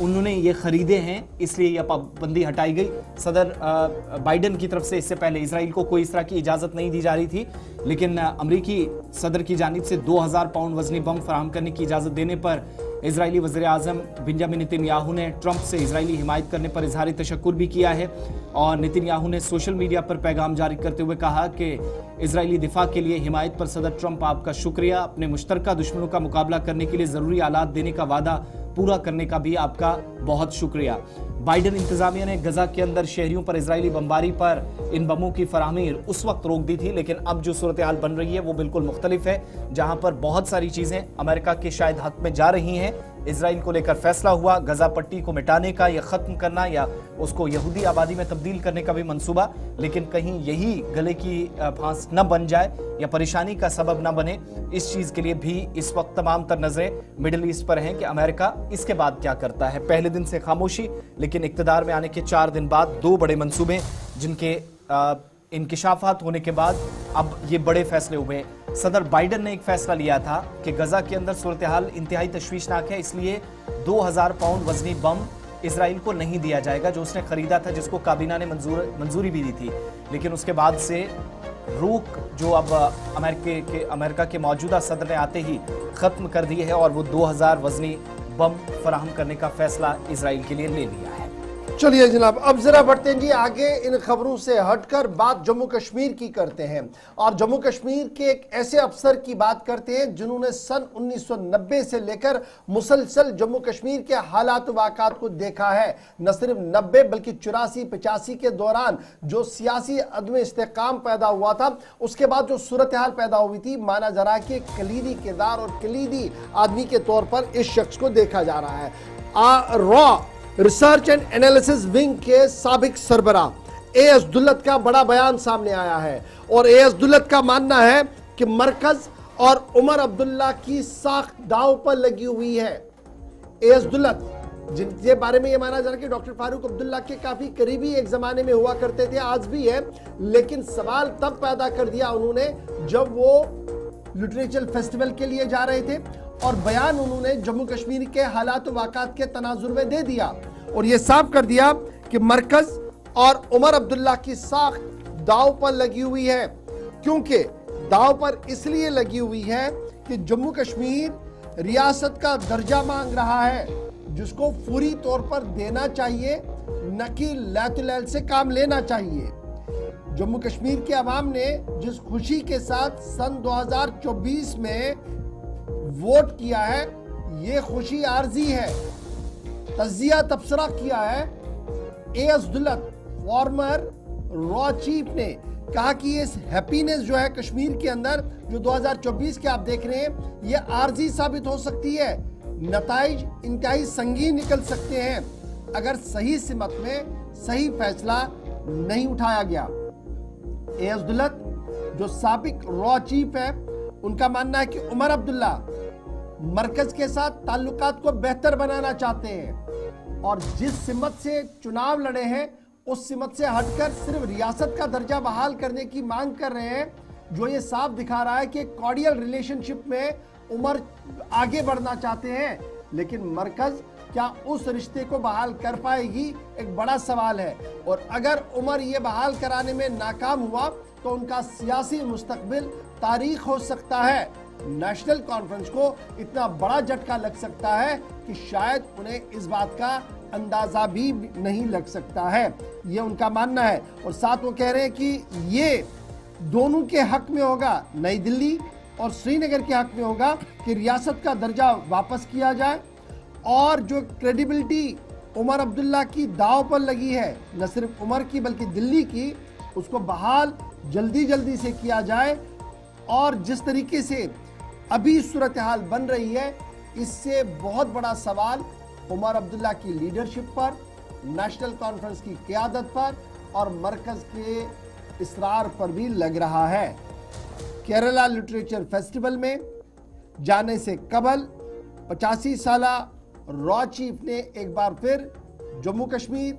उन्होंने ये खरीदे हैं, इसलिए यह पाबंदी हटाई गई। सदर बाइडेन की तरफ से इससे पहले इसराइल को कोई इस तरह की इजाज़त नहीं दी जा रही थी, लेकिन अमेरिकी सदर की जानिब से 2000 पाउंड वजनी बम फराहम करने की इजाज़त देने पर इजरायली वज़ीर आज़म बेंजामिन नेतन्याहू ने ट्रंप से इजरायली हिमायत करने पर इजहार तशक्कुर भी किया है। और नेतन्याहू ने सोशल मीडिया पर पैगाम जारी करते हुए कहा कि इजरायली दिफा के लिए हिमायत पर सदर ट्रंप आपका शुक्रिया, अपने मुश्तरका दुश्मनों का मुकाबला करने के लिए ज़रूरी आलात देने का वादा पूरा करने का भी आपका बहुत शुक्रिया। बाइडेन इंतजामिया ने गजा के अंदर शहरियों पर इजरायली बमबारी पर इन बमों की फराहमी उस वक्त रोक दी थी, लेकिन अब जो सूरत हाल बन रही है वो बिल्कुल मुख्तलिफ है, जहां पर बहुत सारी चीजें अमेरिका के शायद हक में जा रही हैं। इजराइल को लेकर फैसला हुआ गजा पट्टी को मिटाने का या खत्म करना या उसको यहूदी आबादी में तब्दील करने का भी मंसूबा, लेकिन कहीं यही गले की फांस न बन जाए या परेशानी का सबब न बने, इस चीज के लिए भी इस वक्त तमाम तर नजरें मिडिल ईस्ट पर हैं कि अमेरिका इसके बाद क्या करता है। पहले दिन से खामोशी, लेकिन इक्तदार में आने के 4 दिन बाद 2 बड़े मंसूबे जिनके इंकिशाफात होने के बाद अब ये बड़े फैसले हुए। सदर बाइडेन ने एक फैसला लिया था कि गजा के अंदर सूरत हाल इंतहाई तशवीशनाक है, इसलिए 2000 पाउंड वजनी बम इसराइल को नहीं दिया जाएगा जो उसने खरीदा था, जिसको काबीना ने मंजूरी भी दी थी। लेकिन उसके बाद से रोक जो अब अमेरिका के मौजूदा सदर ने आते ही खत्म कर दी है और वो 2000 वजनी बम फराहम करने का फैसला इसराइल के लिए ले लिया है। चलिए जनाब, अब जरा बढ़ते हैं जी आगे। इन खबरों से हटकर बात जम्मू कश्मीर की करते हैं और जम्मू कश्मीर के एक ऐसे अफसर की बात करते हैं जिन्होंने सन 1990 से लेकर मुसलसल जम्मू कश्मीर के हालात वाक़ात को देखा है। न सिर्फ 90 बल्कि 84-85 के दौरान जो सियासी अदम इस्तेकाम पैदा हुआ था, उसके बाद जो सूरत हाल पैदा हुई थी, माना जा रहा है कि कलीदी किरदार और कलीदी आदमी के तौर पर इस शख्स को देखा जा रहा है। Raw research and analysis wing के साबिक सरबराह एएस दुल्लत का बड़ा बयान सामने आया है और एएस दुल्लत का मानना है कि मरकज और उमर अब्दुल्ला की साख दांव पर लगी हुई है। एएस दुल्लत जिनके बारे में यह माना जा रहा है कि डॉक्टर फारूक अब्दुल्ला के काफी करीबी एक जमाने में हुआ करते थे, आज भी है, लेकिन सवाल तब पैदा कर दिया उन्होंने जब वो लिटरेचर फेस्टिवल के लिए जा रहे थे और बयान उन्होंने जम्मू कश्मीर के हालात वाक़ात के तनाजुर में दे दिया और यह साफ कर दिया कि मरकज और उमर अब्दुल्ला की साख दांव पर लगी हुई है। क्योंकि दांव पर इसलिए लगी हुई है कि जम्मू कश्मीर रियासत का दर्जा मांग रहा है, जिसको फौरी तौर पर देना चाहिए, न कि लैतुलैल से काम लेना चाहिए। जम्मू कश्मीर के अवाम ने जिस खुशी के साथ सन 2024 में वोट किया है, ये खुशी आर्जी है। तजिया तबसरा किया है as Dulat, farmer raw chief ने कहा कि ये हैप्पीनेस जो है कश्मीर के अंदर जो 2024 के आप देख रहे हैं, ये आर्जी साबित हो सकती है। नताइज इंतहाई संगीन निकल सकते हैं अगर सही सिमत में सही फैसला नहीं उठाया गया। एएस दुल्लत जो साबिक रॉ चीफ है, उनका मानना है कि उमर अब्दुल्ला मरकज के साथ ताल्लुकात को बेहतर बनाना चाहते हैं और जिस सिमत से चुनाव लड़े हैं उस सिमत से हटकर सिर्फ रियासत का दर्जा बहाल करने की मांग कर रहे हैं, जो ये साफ दिखा रहा है कि कॉर्डियल रिलेशनशिप में उमर आगे बढ़ना चाहते हैं, लेकिन मरकज क्या उस रिश्ते को बहाल कर पाएगी, एक बड़ा सवाल है। और अगर उमर ये बहाल कराने में नाकाम हुआ तो उनका सियासी मुस्तकबिल तारीख हो सकता है। नेशनल कॉन्फ्रेंस को इतना बड़ा झटका लग सकता है कि शायद उन्हें इस बात का अंदाजा भी नहीं लग सकता है, ये उनका मानना है। और साथ वो कह रहे हैं कि ये दोनों के हक में होगा, नई दिल्ली और श्रीनगर के हक में होगा कि रियासत का दर्जा वापस किया जाए और जो क्रेडिबिलिटी उमर अब्दुल्ला की दांव पर लगी है, न सिर्फ उमर की बल्कि दिल्ली की, उसको बहाल जल्दी से किया जाए। और जिस तरीके से अभी सूरत हाल बन रही है, इससे बहुत बड़ा सवाल उमर अब्दुल्ला की लीडरशिप पर, नेशनल कॉन्फ्रेंस की क़यादत पर और मरकज़ के इसरार पर भी लग रहा है। केरला लिटरेचर फेस्टिवल में जाने से कबल 85 साला रॉ चीफ ने एक बार फिर जम्मू कश्मीर,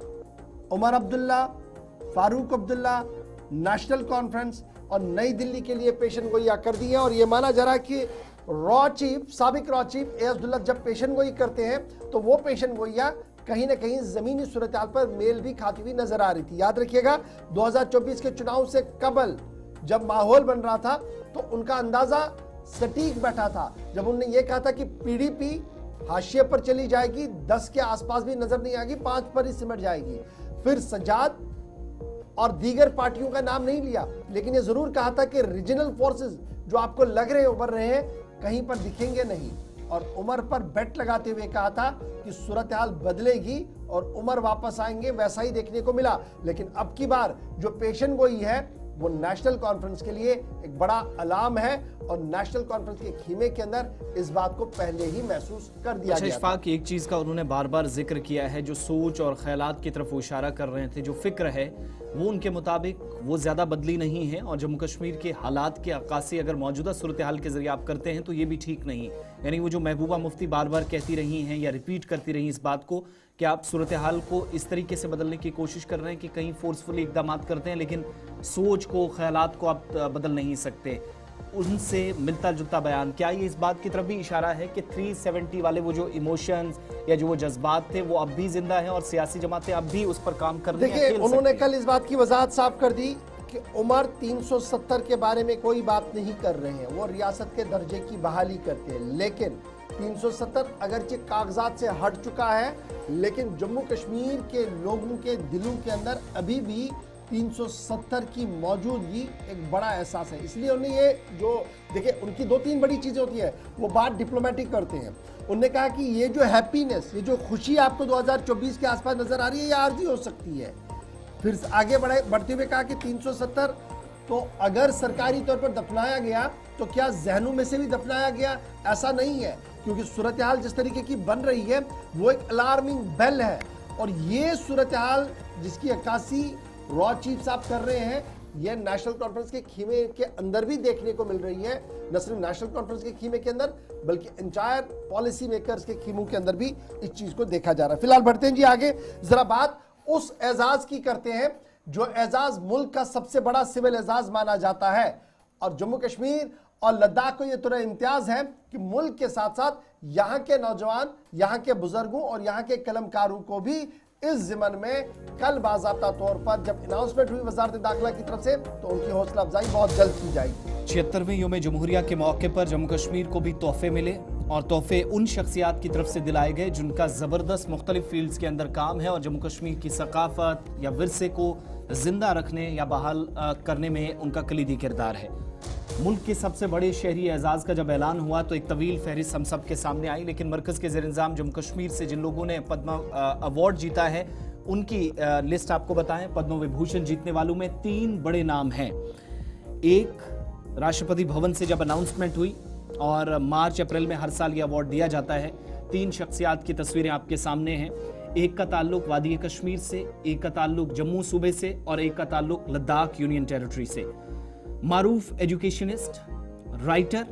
उमर अब्दुल्ला, फारूक अब्दुल्ला, नेशनल कॉन्फ्रेंस और नई दिल्ली के लिए पेशन गोइयां कर दी है। और ये माना जा रहा है कि रॉ चीफ, साबिक रॉ चीफ एएस दुल्लत जब पेशन गोई करते हैं तो वो पेशन गोइयां कहीं ना कहीं जमीनी सूरत हाल पर मेल भी खाती हुई नजर आ रही थी। याद रखिएगा 2024 के चुनाव से कबल जब माहौल बन रहा था तो उनका अंदाजा सटीक बैठा था जब उन्होंने ये कहा था कि पीडीपी हाशिए पर चली जाएगी, 10 के आसपास भी नजर नहीं आएगी, 5 पर ही सिमट जाएगी। फिर सजाद और दीगर पार्टियों का नाम नहीं लिया, लेकिन ये जरूर कहा था कि रीजनल फोर्सेस जो आपको लग रहे उभर रहे हैं कहीं पर दिखेंगे नहीं। और उमर पर बेट लगाते हुए कहा था कि सूरत हाल बदलेगी और उमर वापस आएंगे, वैसा ही देखने को मिला। लेकिन अब की बार जो पेशन गोई है वो नेशनल कॉन्फ्रेंस के लिए एक बड़ा अलार्म है और नेशनल कॉन्फ्रेंस के खीमे के अंदर इस बात को पहले ही महसूस कर दिया गया था। इशफाक, एक चीज का उन्होंने बार बार जिक्र किया है, जो सोच और ख्यालात की तरफ वो इशारा कर रहे थे, जो फिक्र है वो उनके मुताबिक वो ज्यादा बदली नहीं है और जम्मू कश्मीर के हालात की अक्कासी अगर मौजूदा सूरत हाल के जरिए आप करते हैं तो ये भी ठीक नहीं। यानी वो जो महबूबा मुफ्ती बार बार कहती रही हैं या रिपीट करती रही इस बात को कि आप सूरत हाल को इस तरीके से बदलने की कोशिश कर रहे हैं कि कहीं फोर्सफुली इकदाम करते हैं लेकिन सोच को, ख्यालात को आप बदल नहीं सकते, उनसे मिलता जुलता बयान। क्या ये इस बात की तरफ भी इशारा है कि 370 वाले वो जो इमोशंस या जो वो जज्बात थे वो अब भी जिंदा हैं और सियासी जमातें अब भी उस पर काम कर रही हैं? देखिए, उन्होंने कल इस बात की वजाहत साफ कर दी कि उमर 370 के बारे में कोई बात नहीं कर रहे हैं, वो रियासत के दर्जे की बहाली करते हैं। लेकिन 370 अगरचे कागजात से हट चुका है, लेकिन जम्मू कश्मीर के लोगों के दिलों के अंदर अभी भी 370 की मौजूदगी एक बड़ा एहसास है। इसलिए उन्हें ये जो देखिए, उनकी 2-3 बड़ी चीज़ें होती है, वो बात डिप्लोमेटिक करते हैं। उन्होंने कहा कि ये जो हैप्पीनेस, ये जो खुशी आपको 2024 के आसपास नजर आ रही है, ये आरजी हो सकती है। फिर आगे बढ़ते हुए कहा कि 370 तो अगर सरकारी तौर पर दफनाया गया तो क्या जहनों में से भी दफनाया गया? ऐसा नहीं है, क्योंकि सूरत हाल जिस तरीके की बन रही है वो एक अलार्मिंग बेल है। और ये सूरत हाल जिसकी अक्कासी रॉ चीफ साहब कर रहे हैं, यह नेशनल कॉन्फ्रेंस के खीमे के अंदर भी देखने को मिल रही है। न सिर्फ नेशनल कॉन्फ्रेंस के खीमे के अंदर बल्कि एंटायर पॉलिसी मेकर्स के खीमों के अंदर भी इस चीज को देखा जा रहा है। फिलहाल बढ़ते हैं जी आगे, जरा बात उस एजाज की करते हैं जो एजाज मुल्क का सबसे बड़ा सिविल एजाज माना जाता है। और जम्मू कश्मीर और लद्दाख को यह तुरा इम्तियाज है कि मुल्क के साथ साथ यहाँ के नौजवान, यहाँ के बुजुर्गों और यहाँ के कलमकारों को भी इस ज़िमन में कल बाज़ाब्ता तौर पर जब अनाउंसमेंट हुई वज़ारत दाखिला की तरफ से तो उनकी हौसला अफजाई बहुत जल्द की जाएगी। 76वें यौम जमहूरिया के मौके पर जम्मू कश्मीर को भी तोहफे मिले और तोहफे उन शख्सियात की तरफ से दिलाए गए जिनका ज़बरदस्त मुख्तलिफ फील्ड्स के अंदर काम है और जम्मू कश्मीर की सकाफत या विरसे को जिंदा रखने या बहाल करने में उनका कलीदी किरदार है। मुल्क के सबसे बड़े शहरी एजाज़ का जब ऐलान हुआ तो एक तवील फहरिस्त हम सब के सामने आई, लेकिन मरकज़ के ज़ेर-ए-निज़ाम जम्मू कश्मीर से जिन लोगों ने पद्मा अवार्ड जीता है उनकी लिस्ट आपको बताएं। पद्म विभूषण जीतने वालों में 3 बड़े नाम हैं। एक, राष्ट्रपति भवन से जब अनाउंसमेंट हुई और मार्च अप्रैल में हर साल ये अवार्ड दिया जाता है, 3 शख्सियात की तस्वीरें आपके सामने हैं। एक का ताल्लुक वादी कश्मीर से, एक का ताल्लुक जम्मू सूबे से और एक का ताल्लुक लद्दाख यूनियन टेरिटरी से। मारूफ एजुकेशनिस्ट, राइटर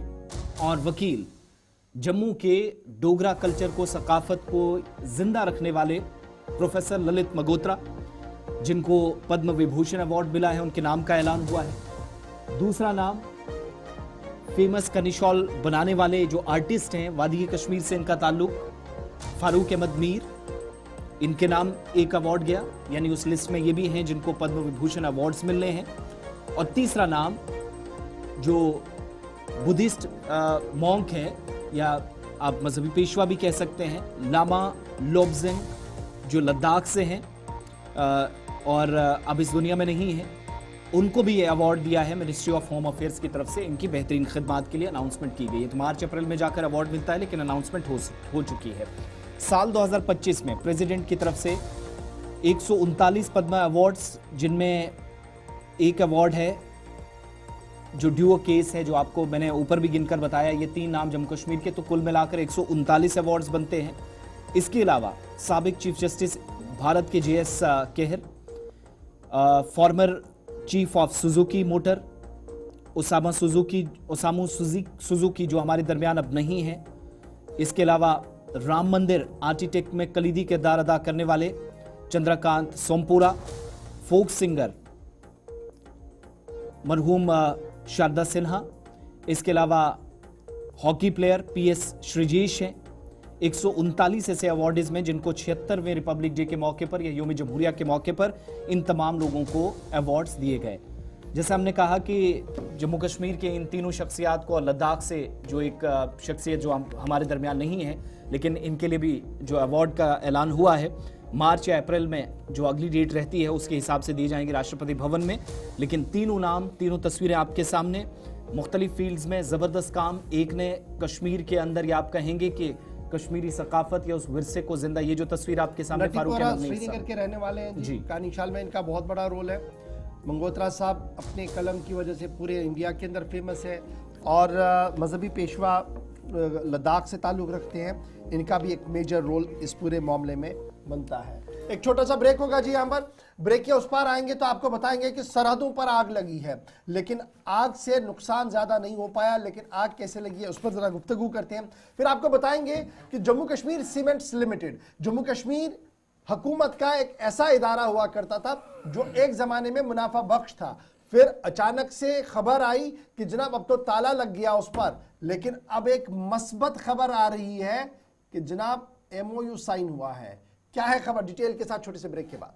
और वकील, जम्मू के डोगरा कल्चर को, सकाफत को जिंदा रखने वाले प्रोफेसर ललित मगोत्रा, जिनको पद्म विभूषण अवार्ड मिला है, उनके नाम का ऐलान हुआ है। दूसरा नाम, फेमस कनिशॉल बनाने वाले जो आर्टिस्ट हैं, वादी कश्मीर से इनका ताल्लुक, फारूक अहमद मीर, इनके नाम एक अवार्ड गया, यानी उस लिस्ट में ये भी हैं जिनको पद्म विभूषण अवार्ड्स मिलने हैं। और तीसरा नाम, जो बुद्धिस्ट मॉन्क है या आप मजहबी पेशवा भी कह सकते हैं, लामा लोब्जेंग, जो लद्दाख से हैं और अब इस दुनिया में नहीं है, उनको भी ये अवार्ड दिया है मिनिस्ट्री ऑफ होम अफेयर्स की तरफ से। इनकी बेहतरीन खिदमात के लिए अनाउंसमेंट की गई है। तो मार्च अप्रैल में जाकर अवार्ड मिलता है, लेकिन अनाउंसमेंट हो चुकी है। साल 2025 में प्रेसिडेंट की तरफ से 139 पद्मा अवार्ड्स, जिनमें एक अवार्ड है जो ड्यूओ केस है, जो आपको मैंने ऊपर भी गिनकर बताया। ये 3 नाम जम्मू कश्मीर के, तो कुल मिलाकर 139 अवार्ड्स बनते हैं। इसके अलावा साबिक चीफ जस्टिस भारत के JS Kehar, former chief of Suzuki motor Osamu Suzuki, जो हमारे दरमियान अब नहीं है। इसके अलावा राम मंदिर आर्किटेक्ट में कलीदी किरदार अदा करने वाले चंद्रकांत सोमपुरा, फोक सिंगर मरहूम शारदा सिन्हा, इसके अलावा हॉकी प्लेयर PS श्रीजेश हैं। 139 ऐसे अवार्डीज में जिनको 76वें रिपब्लिक डे के मौके पर या यौम जमहूरिया के मौके पर इन तमाम लोगों को अवार्ड्स दिए गए। जैसे हमने कहा कि जम्मू कश्मीर के इन तीनों शख्सियात को, और लद्दाख से जो एक शख्सियत जो हमारे दरमियान नहीं है, लेकिन इनके लिए भी जो अवार्ड का ऐलान हुआ है, मार्च या अप्रैल में जो अगली डेट रहती है उसके हिसाब से दिए जाएंगे राष्ट्रपति भवन में। लेकिन तीनों नाम, तीनों तस्वीरें आपके सामने, मुख्तलिफ फील्ड्स में ज़बरदस्त काम। एक ने कश्मीर के अंदर, या आप कहेंगे कि कश्मीरी सकाफत या उस विरसे को जिंदा, ये जो तस्वीर आपके सामने फारूक नटीपोरा अहमद ने श्रीनगर के रहने वाले हैं जी। जी। कानीशाल में इनका बहुत बड़ा रोल है। मंगोत्रा साहब अपने कलम की वजह से पूरे इंडिया के अंदर फेमस है और मजहबी पेशवा लद्दाख से ताल्लुक़ रखते हैं। इनका भी एक मेजर रोल इस पूरे मामले में बनता है। एक छोटा सा ब्रेक होगा जी। यहाँ पर ब्रेक के उस पार आएंगे तो आपको बताएंगे कि सरहदों पर आग लगी है, लेकिन आग से नुकसान ज़्यादा नहीं हो पाया, लेकिन आग कैसे लगी है उस पर ज़रा गुफ्तगू करते हैं। फिर आपको बताएंगे कि जम्मू कश्मीर सीमेंट्स लिमिटेड, जम्मू कश्मीर हुकूमत का एक ऐसा इदारा हुआ करता था जो एक ज़माने में मुनाफा बख्श था, फिर अचानक से खबर आई कि जनाब अब तो ताला लग गया उस पर, लेकिन अब एक मस्बत खबर आ रही है कि जनाब MOU साइन हुआ है। क्या है खबर, डिटेल के साथ छोटे से ब्रेक के बाद।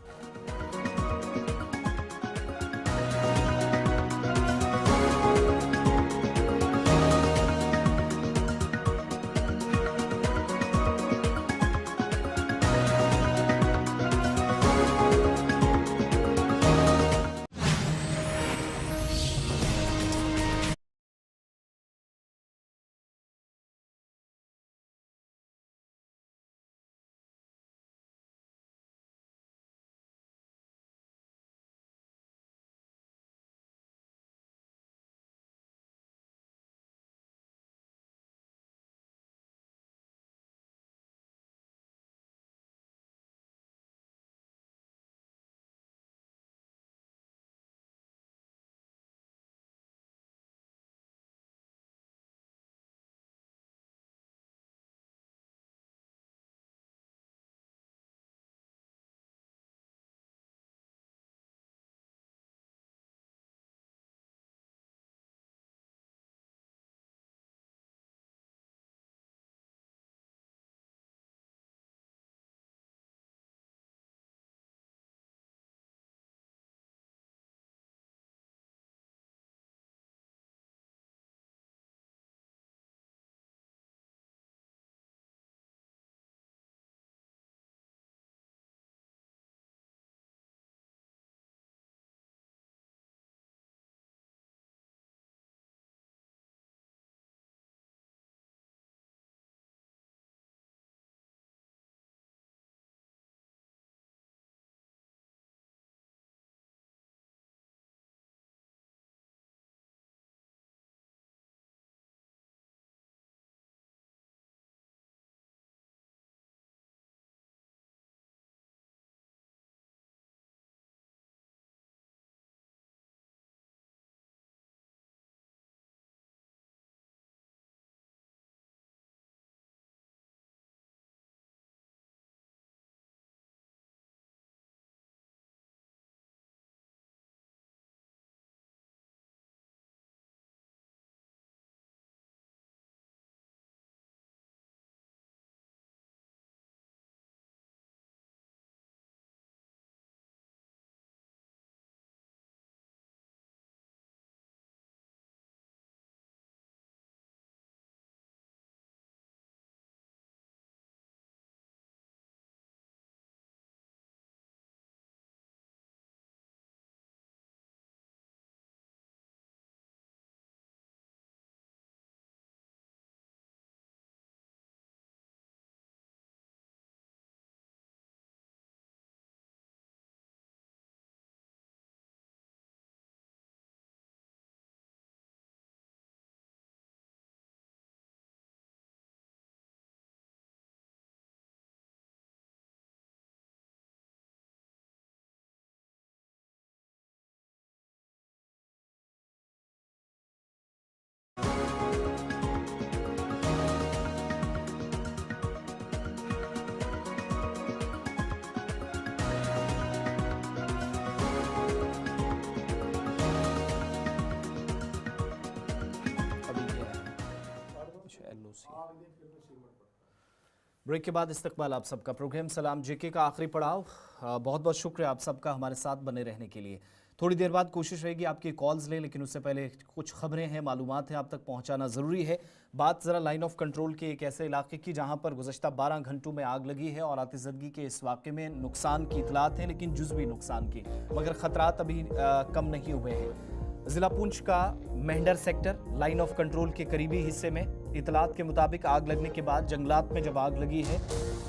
ब्रेक के बाद इस्तकबाल आप सबका। प्रोग्राम सलाम जेके का आखिरी पड़ाव। बहुत बहुत शुक्रिया आप सबका हमारे साथ बने रहने के लिए। थोड़ी देर बाद कोशिश रहेगी आपकी कॉल्स लें, लेकिन उससे पहले कुछ खबरें हैं, मालूमात हैं, आप तक पहुंचाना ज़रूरी है। बात ज़रा लाइन ऑफ कंट्रोल के एक ऐसे इलाके की जहां पर गुज़श्ता 12 घंटों में आग लगी है और आतिशज़दगी के इस वाक़े में नुकसान की इतलात हैं, लेकिन जुज़वी नुकसान की, मगर ख़तरात अभी कम नहीं हुए हैं। जिला पुंछ का Mendhar sector line of control के करीबी हिस्से में इतलात के मुताबिक आग लगने के बाद जंगलात में जब आग लगी है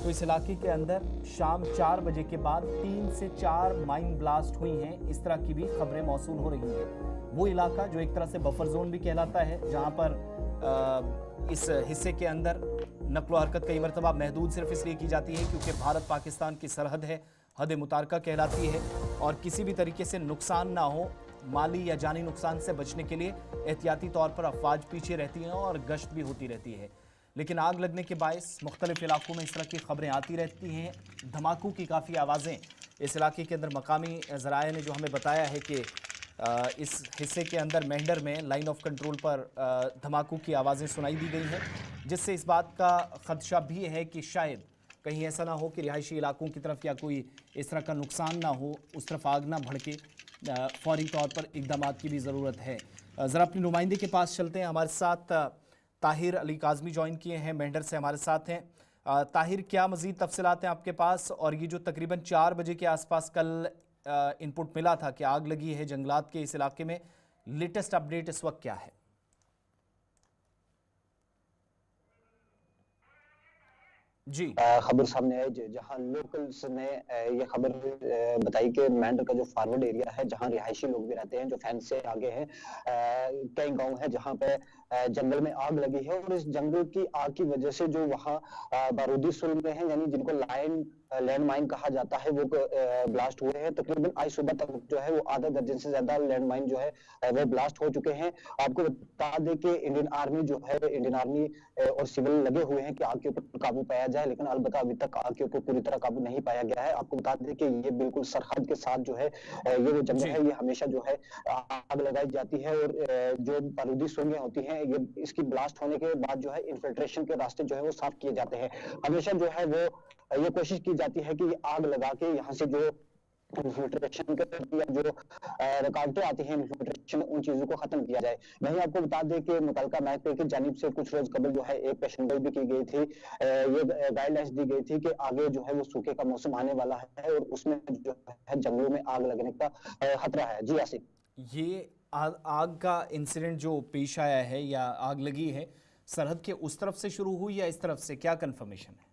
तो इस इलाके के अंदर शाम 4 बजे के बाद 3 से 4 माइन ब्लास्ट हुई हैं। इस तरह की भी खबरें मौसूल हो रही हैं। वो इलाका जो एक तरह से बफर जोन भी कहलाता है, जहां पर इस हिस्से के अंदर नक्लो हरकत कई मरतबा महदूद सिर्फ इसलिए की जाती है क्योंकि भारत पाकिस्तान की सरहद है, हद मुतारका कहलाती है, और किसी भी तरीके से नुकसान ना हो, माली या जानी नुकसान से बचने के लिए एहतियाती तौर पर अफवाज पीछे रहती हैं और गश्त भी होती रहती है। लेकिन आग लगने के बायस मुख्तलिफ इलाकों में इस तरह की खबरें आती रहती हैं। धमाकों की काफ़ी आवाज़ें इस इलाके के अंदर मकामी ज़राए ने जो हमें बताया है कि इस हिस्से के अंदर मेंढर में लाइन ऑफ कंट्रोल पर धमाकों की आवाज़ें सुनाई दी गई हैं, जिससे इस बात का खदशा भी है कि शायद कहीं ऐसा ना हो कि रिहायशी इलाकों की तरफ या कोई इस तरह का नुकसान ना हो, उस तरफ आग ना भड़के। फौरी तौर पर इक़दाम की भी ज़रूरत है। ज़रा अपने नुमाइंदे के पास चलते हैं। हमारे साथ ताहिर अली काज़मी ज्वाइन किए हैं, मेंढर से हमारे साथ हैं। ताहिर, क्या मज़ीद तफसीलात हैं आपके पास? और ये जो तकरीबन 4 बजे के आसपास कल इनपुट मिला था कि आग लगी है जंगलात के इस इलाके में, लेटेस्ट अपडेट इस वक्त क्या है? जी, खबर सामने आई जहां लोकल्स ने ये खबर बताई कि मेंढर का जो फॉरवर्ड एरिया है, जहां रिहायशी लोग भी रहते हैं, जो फैंस से आगे है, कई गांव है जहां पे जंगल में आग लगी है। और इस जंगल की आग की वजह से जो वहां बारूदी सुरंगें हैं, यानी जिनको लैंड माइन कहा जाता है, वो ब्लास्ट हुए हैं। तकरीबन आज सुबह तक जो है वो आधा दर्जन से ज्यादा लैंड माइन जो है वो ब्लास्ट हो चुके हैं। आपको बता दें कि इंडियन आर्मी और सिविल लगे हुए हैं कि आग के ऊपर काबू पाया जाए, लेकिन अलबत्ता अभी तक आग के ऊपर पूरी तरह काबू नहीं पाया गया है। आपको बता दें कि ये बिल्कुल सरहद के साथ जो है ये जो जंगल है, ये हमेशा जो है आग लगाई जाती है। और जो बारूदी सुरंगें होती हैं, ये इसकी ब्लास्ट होने के बाद जो है इन्फिल्ट्रेशन के रास्ते जो है वो साफ किए जाते हैं। हमेशा जो है वो ये कोशिश की जाती है कि आग लगा के यहाँ से जो इन्फिल्ट्रेशन या जो रुकावटें आती हैं इन्फिल्ट्रेशन, उन चीजों को खत्म किया जाए। वहीं आपको बता दें कि मुतल्लिका महकमे की जानिब से कुछ रोज कबल जो है एक पेशेंगोई भी की गई थी। ये गाइडलाइंस दी गई थी कि आगे जो है वो सूखे का मौसम आने वाला है और उसमें जो है जंगलों में आग लगने का खतरा है। जी आसिफ, ये आग का इंसिडेंट जो पेश आया है या आग लगी है, सरहद के उस तरफ से शुरू हुई या इस तरफ से, क्या कंफर्मेशन है?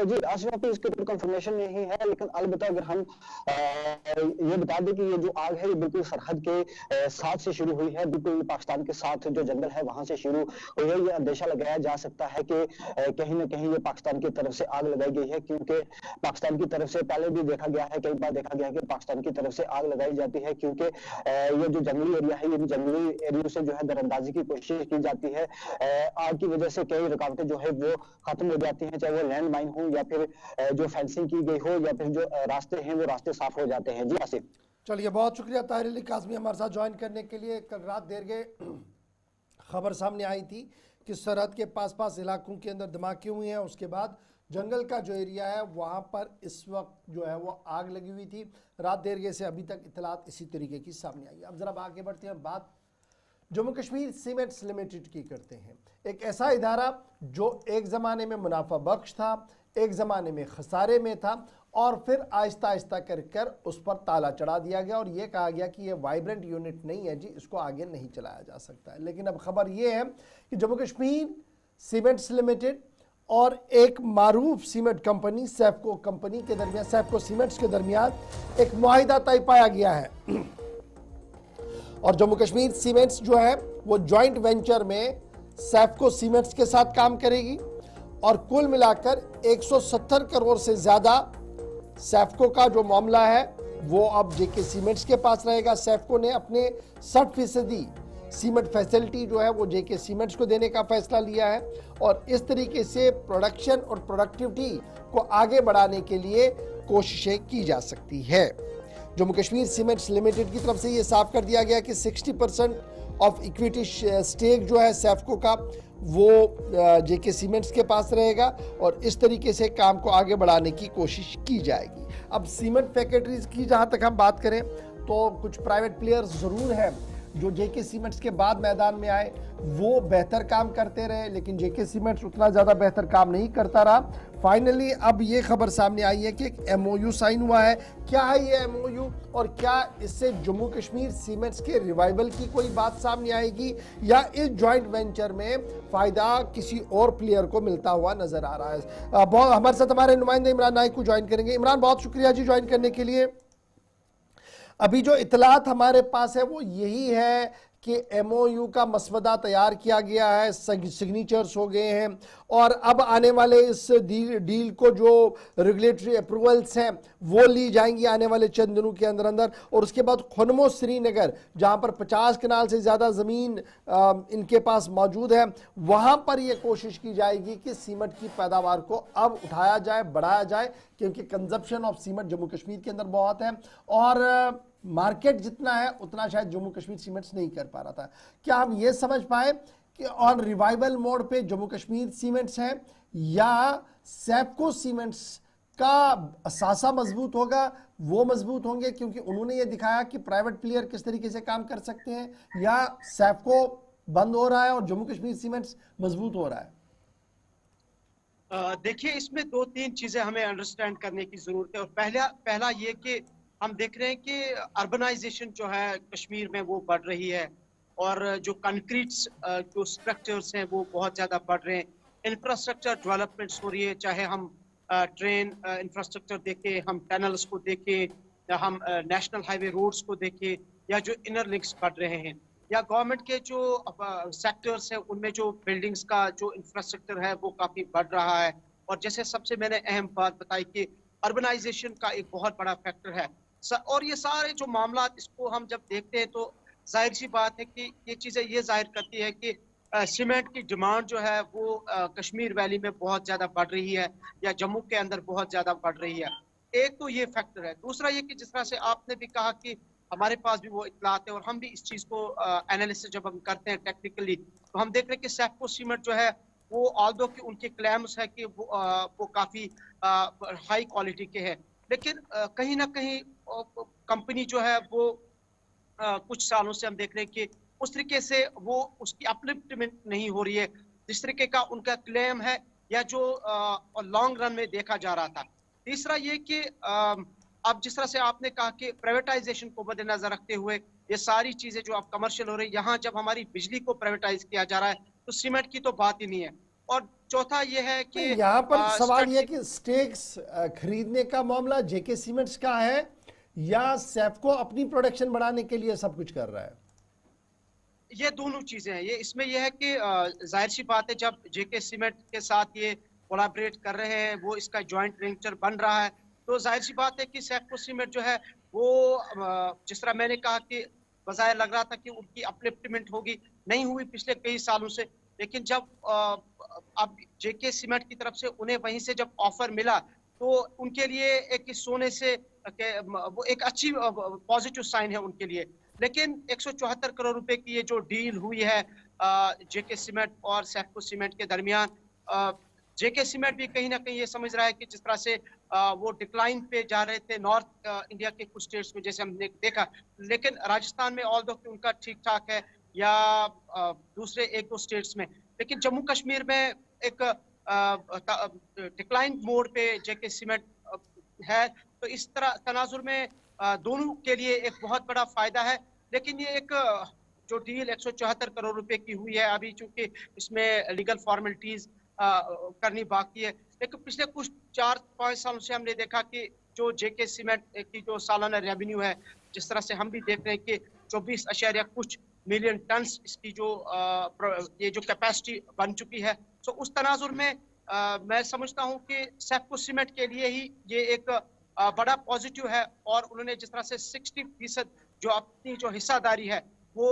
जी आसिफ, इसके ऊपर कंफर्मेशन नहीं है, लेकिन अलबत्ता अगर हम ये बता दें कि ये जो आग है ये बिल्कुल सरहद के साथ से शुरू हुई है, बिल्कुल पाकिस्तान के साथ जो जंगल है वहां से शुरू हुई है। ये अंदेशा लगाया जा सकता है कि कहीं ना कहीं ये पाकिस्तान की तरफ से आग लगाई गई है, क्योंकि पाकिस्तान की तरफ से पहले भी देखा गया है, कई बार देखा गया है कि पाकिस्तान की तरफ से आग लगाई जाती है, क्योंकि ये जो जंगली एरिया है, ये भी जंगली एरिया से जो है दरअंदाजी की कोशिश की जाती है। आग की वजह से कई रुकावटें जो है वो खत्म हो जाती हैं, चाहे वो लैंड माइन हो या फिर जो फेंसिंग की गई हो या फिर जो रास्ते हैं वो रास्ते साफ हो जाते हैं। जी आसिफ, चलिए बहुत शुक्रिया ताहिर अली काज़मी हमारे साथ ज्वाइन करने के लिए। कल रात देर के खबर सामने आई थी कि सरहद के पास इलाकों के अंदर धमाके हुए हैं, उसके बाद जंगल का जो एरिया है वहाँ पर इस वक्त जो है वो आग लगी हुई थी। रात देर के से अभी तक इतलात इसी तरीके की सामने आई। अब ज़रा आगे बढ़ते हैं, बात जम्मू कश्मीर सीमेंट्स लिमिटेड की करते हैं। एक ऐसा इदारा जो एक ज़माने में मुनाफा बख्श था, एक ज़माने में खसारे में था, और फिर आहिस्ता आहिस्ता कर उस पर ताला चढ़ा दिया गया और ये कहा गया कि ये वाइब्रेंट यूनिट नहीं है जी, इसको आगे नहीं चलाया जा सकता है। लेकिन अब खबर ये है कि जम्मू कश्मीर सीमेंट्स लिमिटेड और एक मारूफ सीमेंट कंपनी सैफको कंपनी के दरमियान, सैफको सीमेंट्स के दरमियान एक मुआहिदा तय पाया गया है और जम्मू कश्मीर सीमेंट्स जो है वो जॉइंट वेंचर में सैफको सीमेंट्स के साथ काम करेगी और कुल मिलाकर 170 करोड़ से ज़्यादा सैफको का जो मामला है वो अब जेके सीमेंट्स के पास रहेगा। सैफको ने अपने 60% सीमेंट फैसिलिटी जो है वो जेके सीमेंट्स को देने का फैसला लिया है और इस तरीके से प्रोडक्शन और प्रोडक्टिविटी को आगे बढ़ाने के लिए कोशिशें की जा सकती है। जम्मू कश्मीर सीमेंट्स लिमिटेड की तरफ से ये साफ कर दिया गया कि 60% ऑफ इक्विटी स्टेक जो है सैफको का वो जेके सीमेंट्स के पास रहेगा और इस तरीके से काम को आगे बढ़ाने की कोशिश की जाएगी। अब सीमेंट फैक्ट्रीज की जहाँ तक हम बात करें तो कुछ प्राइवेट प्लेयर्स ज़रूर हैं जो जेके सीमेंट्स के बाद मैदान में आए, वो बेहतर काम करते रहे, लेकिन जेके सीमेंट्स उतना ज़्यादा बेहतर काम नहीं करता रहा। फाइनली अब ये खबर सामने आई है कि एक एमओयू साइन हुआ है। क्या है ये एमओयू और क्या इससे जम्मू कश्मीर सीमेंट्स के रिवाइवल की कोई बात सामने आएगी या इस जॉइंट वेंचर में फायदा किसी और प्लेयर को मिलता हुआ नजर आ रहा है? बहुत हमारे साथ हमारे नुमाइंदे इमरान नाइक को ज्वाइन करेंगे। इमरान, बहुत शुक्रिया जी ज्वाइन करने के लिए। अभी जो इतलात हमारे पास है वो यही है कि एमओयू का मसवदा तैयार किया गया है, सिग्नेचर्स हो गए हैं और अब आने वाले इस डील को जो रेगुलेटरी अप्रूवल्स हैं वो ली जाएंगी आने वाले चंद दिनों के अंदर अंदर। और उसके बाद खुनमो श्रीनगर, जहां पर 50 कनाल से ज़्यादा ज़मीन इनके पास मौजूद है, वहां पर यह कोशिश की जाएगी कि सीमेंट की पैदावार को अब उठाया जाए, बढ़ाया जाए, क्योंकि consumption of cement Jammu Kashmir के अंदर बहुत है और मार्केट जितना है उतना शायद जम्मू कश्मीर सीमेंट्स नहीं कर पा रहा था। क्या हम ये समझ पाए कि ऑन रिवाइवल मोड पे जम्मू कश्मीर सीमेंट्स है या सैफको सीमेंट्स का असासा मजबूत होगा, वो मजबूत होंगे क्योंकि उन्होंने ये दिखाया कि प्राइवेट प्लेयर किस तरीके से काम कर सकते हैं, या सैफको बंद हो रहा है और जम्मू कश्मीर सीमेंट्स मजबूत हो रहा है? देखिए, इसमें 2-3 चीजें हमें अंडरस्टैंड करने की जरूरत है। और पहला ये कि हम देख रहे हैं कि अर्बनाइजेशन जो है कश्मीर में वो बढ़ रही है और जो कंक्रीट जो स्ट्रक्चर्स हैं वो बहुत ज़्यादा बढ़ रहे हैं। इंफ्रास्ट्रक्चर डेवलपमेंट्स हो रही है, चाहे हम ट्रेन इंफ्रास्ट्रक्चर देखें, हम टनल्स को देखें, या हम नेशनल हाईवे रोड्स को देखें, या जो इनर लिंक्स बढ़ रहे हैं, या गवर्नमेंट के जो सेक्टर्स हैं उनमें जो बिल्डिंग्स का जो इंफ्रास्ट्रक्चर है वो काफ़ी बढ़ रहा है। और जैसे सबसे मैंने अहम बात बताई कि अर्बनाइजेशन का एक बहुत बड़ा फैक्टर है। और ये सारे जो मामला इसको हम जब देखते हैं तो जाहिर सी बात है कि ये चीज़ें ये जाहिर करती है कि सीमेंट की डिमांड जो है वो कश्मीर वैली में बहुत ज़्यादा बढ़ रही है या जम्मू के अंदर बहुत ज़्यादा बढ़ रही है। एक तो ये फैक्टर है। दूसरा ये कि जिस तरह से आपने भी कहा कि हमारे पास भी वो इत्तलात है और हम भी इस चीज़ को एनालिसिस जब हम करते हैं टेक्निकली, तो हम देख रहे हैं कि सैफको सीमेंट जो है वो ऑल्दो कि उनके क्लेम्स है कि वो काफ़ी हाई क्वालिटी के हैं, लेकिन कहीं ना कहीं कंपनी जो है वो कुछ सालों से हम देख रहे हैं कि उस तरीके से वो उसकी अपलिफ्टमेंट नहीं हो रही है जिस तरीके का उनका क्लेम है या जो लॉन्ग रन में देखा जा रहा था। तीसरा ये कि अब जिस तरह से आपने कहा कि प्राइवेटाइजेशन को मद्देनजर रखते हुए ये सारी चीजें जो अब कमर्शियल हो रही है, यहाँ जब हमारी बिजली को प्राइवेटाइज किया जा रहा है तो सीमेंट की तो बात ही नहीं है। और चौथा ये है कि यहाँ पर सवाल यह कि स्टेक्स खरीदने का मामला जेके सीमेंट्स का है या सैफको अपनी प्रोडक्शन बढ़ाने के लिए सब कुछ कर रहा है? ये दोनों चीजें हैं। ये इसमें यह है कि जाहिर सी बात है जब जेके सीमेंट के साथ ये कोलैबोरेट कर रहे हैं, वो इसका जॉइंट वेंचर बन रहा है, तो जाहिर सी बात है कि सैफको सीमेंट जो है वो जिस तरह मैंने कहा कि बजाय लग रहा था कि उनकी अपलिफ्टमेंट होगी, नहीं हुई पिछले कई सालों से, लेकिन जब अब जेके सीमेंट की तरफ से उन्हें वहीं से जब ऑफर मिला तो उनके लिए एक सोने से वो एक अच्छी पॉजिटिव साइन है उनके लिए। लेकिन 174 करोड़ रुपए की ये जो डील हुई है जेके सीमेंट और सैफको सीमेंट के दरमियान, जेके सीमेंट भी कहीं ना कहीं ये समझ रहा है कि जिस तरह से वो डिक्लाइन पे जा रहे थे नॉर्थ इंडिया के कुछ स्टेट्स में जैसे हमने देखा, लेकिन राजस्थान में ऑल्दो कि उनका ठीक ठाक है या दूसरे 1-2 स्टेट्स में, लेकिन जम्मू कश्मीर में एक डिक्लाइन मोड पे जेके सीमेंट है। तो इस तरह तनाजुर में दोनों के लिए एक बहुत बड़ा फायदा है। लेकिन ये एक जो डील 174 करोड़ रुपए की हुई है, अभी चूंकि इसमें लीगल फॉर्मेलिटीज करनी बाकी है, लेकिन पिछले कुछ 4-5 सालों से हमने देखा कि जो जेके सीमेंट की जो सालाना रेवेन्यू है, जिस तरह से हम भी देख रहे हैं कि 24 कुछ मिलियन टन्स इसकी जो ये जो कैपेसिटी बन चुकी है, तो उस तनाजुर में मैं समझता हूं कि सैफको सीमेंट के लिए ही ये एक बड़ा पॉजिटिव है। और उन्होंने जिस तरह से 60% जो अपनी जो हिस्सादारी है वो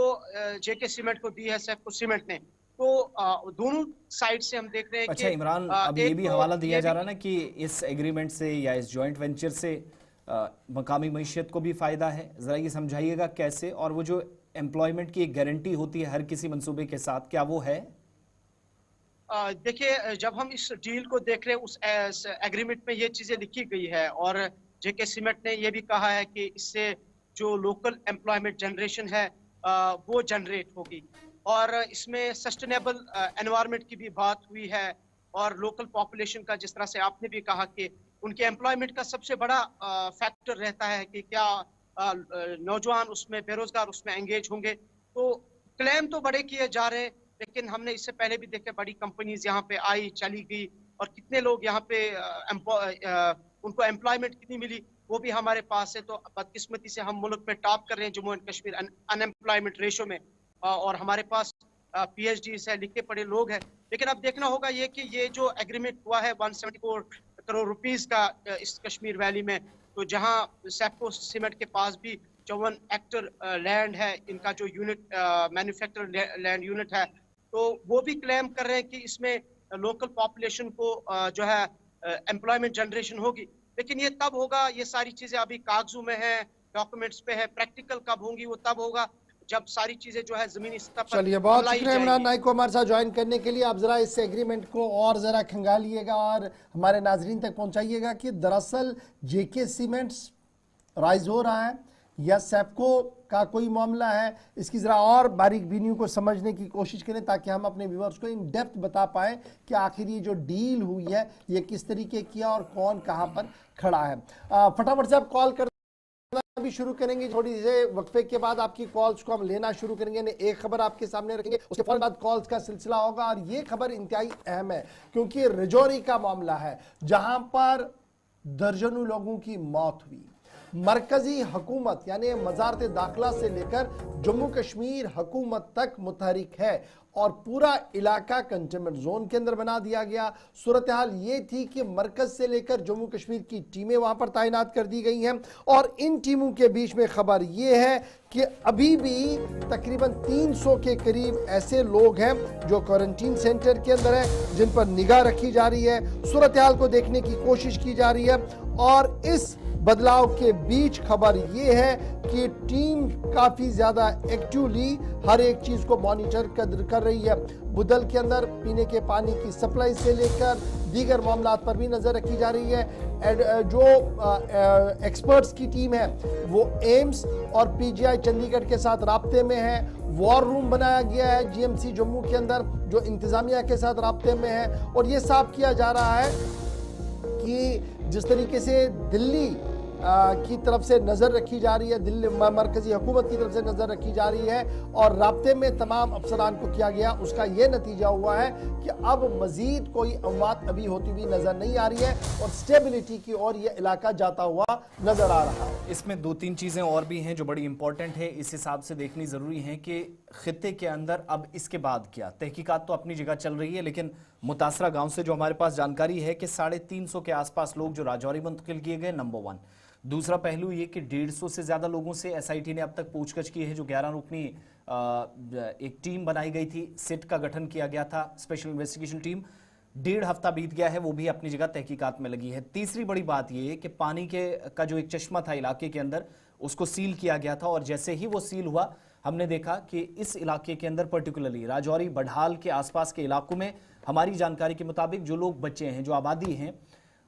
जेके सीमेंट को दी है सैफको सीमेंट ने, तो दोनों साइड से हम देख रहे हैं। अच्छा इमरान, अब ये भी हवाला दिया जा रहा है ना कि इस एग्रीमेंट से या इस जॉइंट वेंचर से मकामी मईशत को भी फायदा है, जरा ये समझाइएगा कैसे? और वो जो एम्प्लॉयमेंट की एक गारंटी होती है हर किसी मंसूबे के साथ, क्या वो है? देखिए, जब हम इस डील को देख रहे हैं उस एग्रीमेंट में ये चीजें लिखी गई है और जेके सीमेंट ने ये भी कहा है कि इससे जो लोकल एम्प्लॉयमेंट जनरेशन है वो जनरेट होगी और इसमें सस्टेनेबल एनवायरनमेंट की भी बात हुई है और लोकल पॉपुलेशन का, जिस तरह से आपने भी कहा कि उनके एम्प्लॉयमेंट का सबसे बड़ा फैक्टर रहता है कि क्या नौजवान उसमें, बेरोजगार उसमें एंगेज होंगे। तो क्लेम तो बड़े किए जा रहे हैं, लेकिन हमने इससे पहले भी देखे बड़ी कंपनीज यहाँ पे आई, चली गई, और कितने लोग यहाँ पे उनको एम्प्लॉयमेंट कितनी मिली वो भी हमारे पास है। तो बदकिस्मती से हम मुल्क में टॉप कर रहे हैं Jammu and Kashmir unemployment ratio में, और हमारे पास पीएचडी से लिखे पढ़े लोग हैं। लेकिन अब देखना होगा ये कि ये जो एग्रीमेंट हुआ है 174 करोड़ रुपीस का इस कश्मीर वैली में, तो जहां सेप्को सीमेंट के पास भी 54 एक्टर लैंड है, इनका जो यूनिट मैन्युफैक्चर लैंड यूनिट है, तो वो भी क्लेम कर रहे हैं कि इसमें लोकल पॉपुलेशन को जो है एम्प्लॉयमेंट जनरेशन होगी। लेकिन ये तब होगा, ये सारी चीजें अभी कागजों में है, डॉक्यूमेंट्स पे है, प्रैक्टिकल कब होंगी वो तब होगा जब सारी चीजें जो है जमीनी सतह पर। चलिए, बहुत शुक्रिया इमरान नाइक को हमारे साथ ज्वाइन करने के लिए। आप जरा इस एग्रीमेंट को और जरा खंगालिएगा और हमारे नाजरीन तक पहुंचाइएगा कि दरअसल जेके सीमेंट्स राइज हो रहा है या सेप्को का कोई मामला है, इसकी जरा और बारीक बीनियों को समझने की कोशिश करें ताकि हम अपने व्यूअर्स को इन डेप्थ बता पाएं कि आखिर ये जो डील हुई है ये किस तरीके किया और कौन कहां पर खड़ा है। फटाफट से आप कॉल कर भी शुरू करेंगे, थोड़ी से वक्फे के बाद आपकी कॉल्स को हम लेना शुरू करेंगे। एक खबर आपके सामने रखेंगे, उसके फौरन बाद कॉल्स का सिलसिला होगा। और ये खबर इंतहाई अहम है क्योंकि रजौरी का मामला है जहां पर दर्जनों लोगों की मौत हुई। मरकजी हुकूमत यानी वजारत दाखिला से लेकर जम्मू कश्मीर हुकूमत तक मुतहरिक है और पूरा इलाका कंटेनमेंट जोन के अंदर बना दिया गया। सूरत हाल ये थी कि मरकज से लेकर जम्मू कश्मीर की टीमें वहां पर तैनात कर दी गई हैं और इन टीमों के बीच में खबर ये है कि अभी भी तकरीबन 300 के करीब ऐसे लोग हैं जो क्वारंटीन सेंटर के अंदर हैं, जिन पर निगाह रखी जा रही है, सूरत हाल को देखने की कोशिश की जा रही है। और इस बदलाव के बीच खबर यह है कि टीम काफी ज्यादा एक्टिवली हर एक चीज को मॉनिटर कर रही है। बुदल के अंदर पीने के पानी की सप्लाई से लेकर दीगर मामलात पर भी नजर रखी जा रही है। जो एक्सपर्ट्स की टीम है वो एम्स और पीजीआई चंडीगढ़ के साथ राब्ते में है। वॉर रूम बनाया गया है जीएमसी जम्मू के अंदर जो इंतजामिया के साथ राब्ते में है। और ये साफ किया जा रहा है कि जिस तरीके से दिल्ली की तरफ से नज़र रखी जा रही है, दिल्ली मरकजी हुकूमत की तरफ से नज़र रखी जा रही है और राब्ते में तमाम अफसरान को किया गया, उसका ये नतीजा हुआ है कि अब मजीद कोई अमवात अभी होती हुई नज़र नहीं आ रही है और स्टेबिलिटी की ओर ये इलाका जाता हुआ नज़र आ रहा है। इसमें दो तीन चीज़ें और भी हैं जो बड़ी इंपॉर्टेंट है, इस हिसाब से देखनी ज़रूरी है कि खित्ते के अंदर अब इसके बाद क्या। तहकीकात तो अपनी जगह चल रही है, लेकिन मुतासरा गाँव से जो हमारे पास जानकारी है कि 350 के आसपास लोग जो राजौरी मुंतकिल किए गए, नंबर 1। दूसरा पहलू ये कि 150 से ज़्यादा लोगों से एसआईटी ने अब तक पूछताछ की है। जो 11 रुकनी एक टीम बनाई गई थी, सिट का गठन किया गया था, स्पेशल इन्वेस्टिगेशन टीम, 1.5 हफ्ता बीत गया है, वो भी अपनी जगह तहकीकात में लगी है। तीसरी बड़ी बात ये है कि पानी का जो एक चश्मा था इलाके के अंदर, उसको सील किया गया था और जैसे ही वो सील हुआ हमने देखा कि इस इलाके के अंदर पर्टिकुलरली राजौरी बढाल के आसपास के इलाकों में हमारी जानकारी के मुताबिक जो लोग बचे हैं, जो आबादी हैं,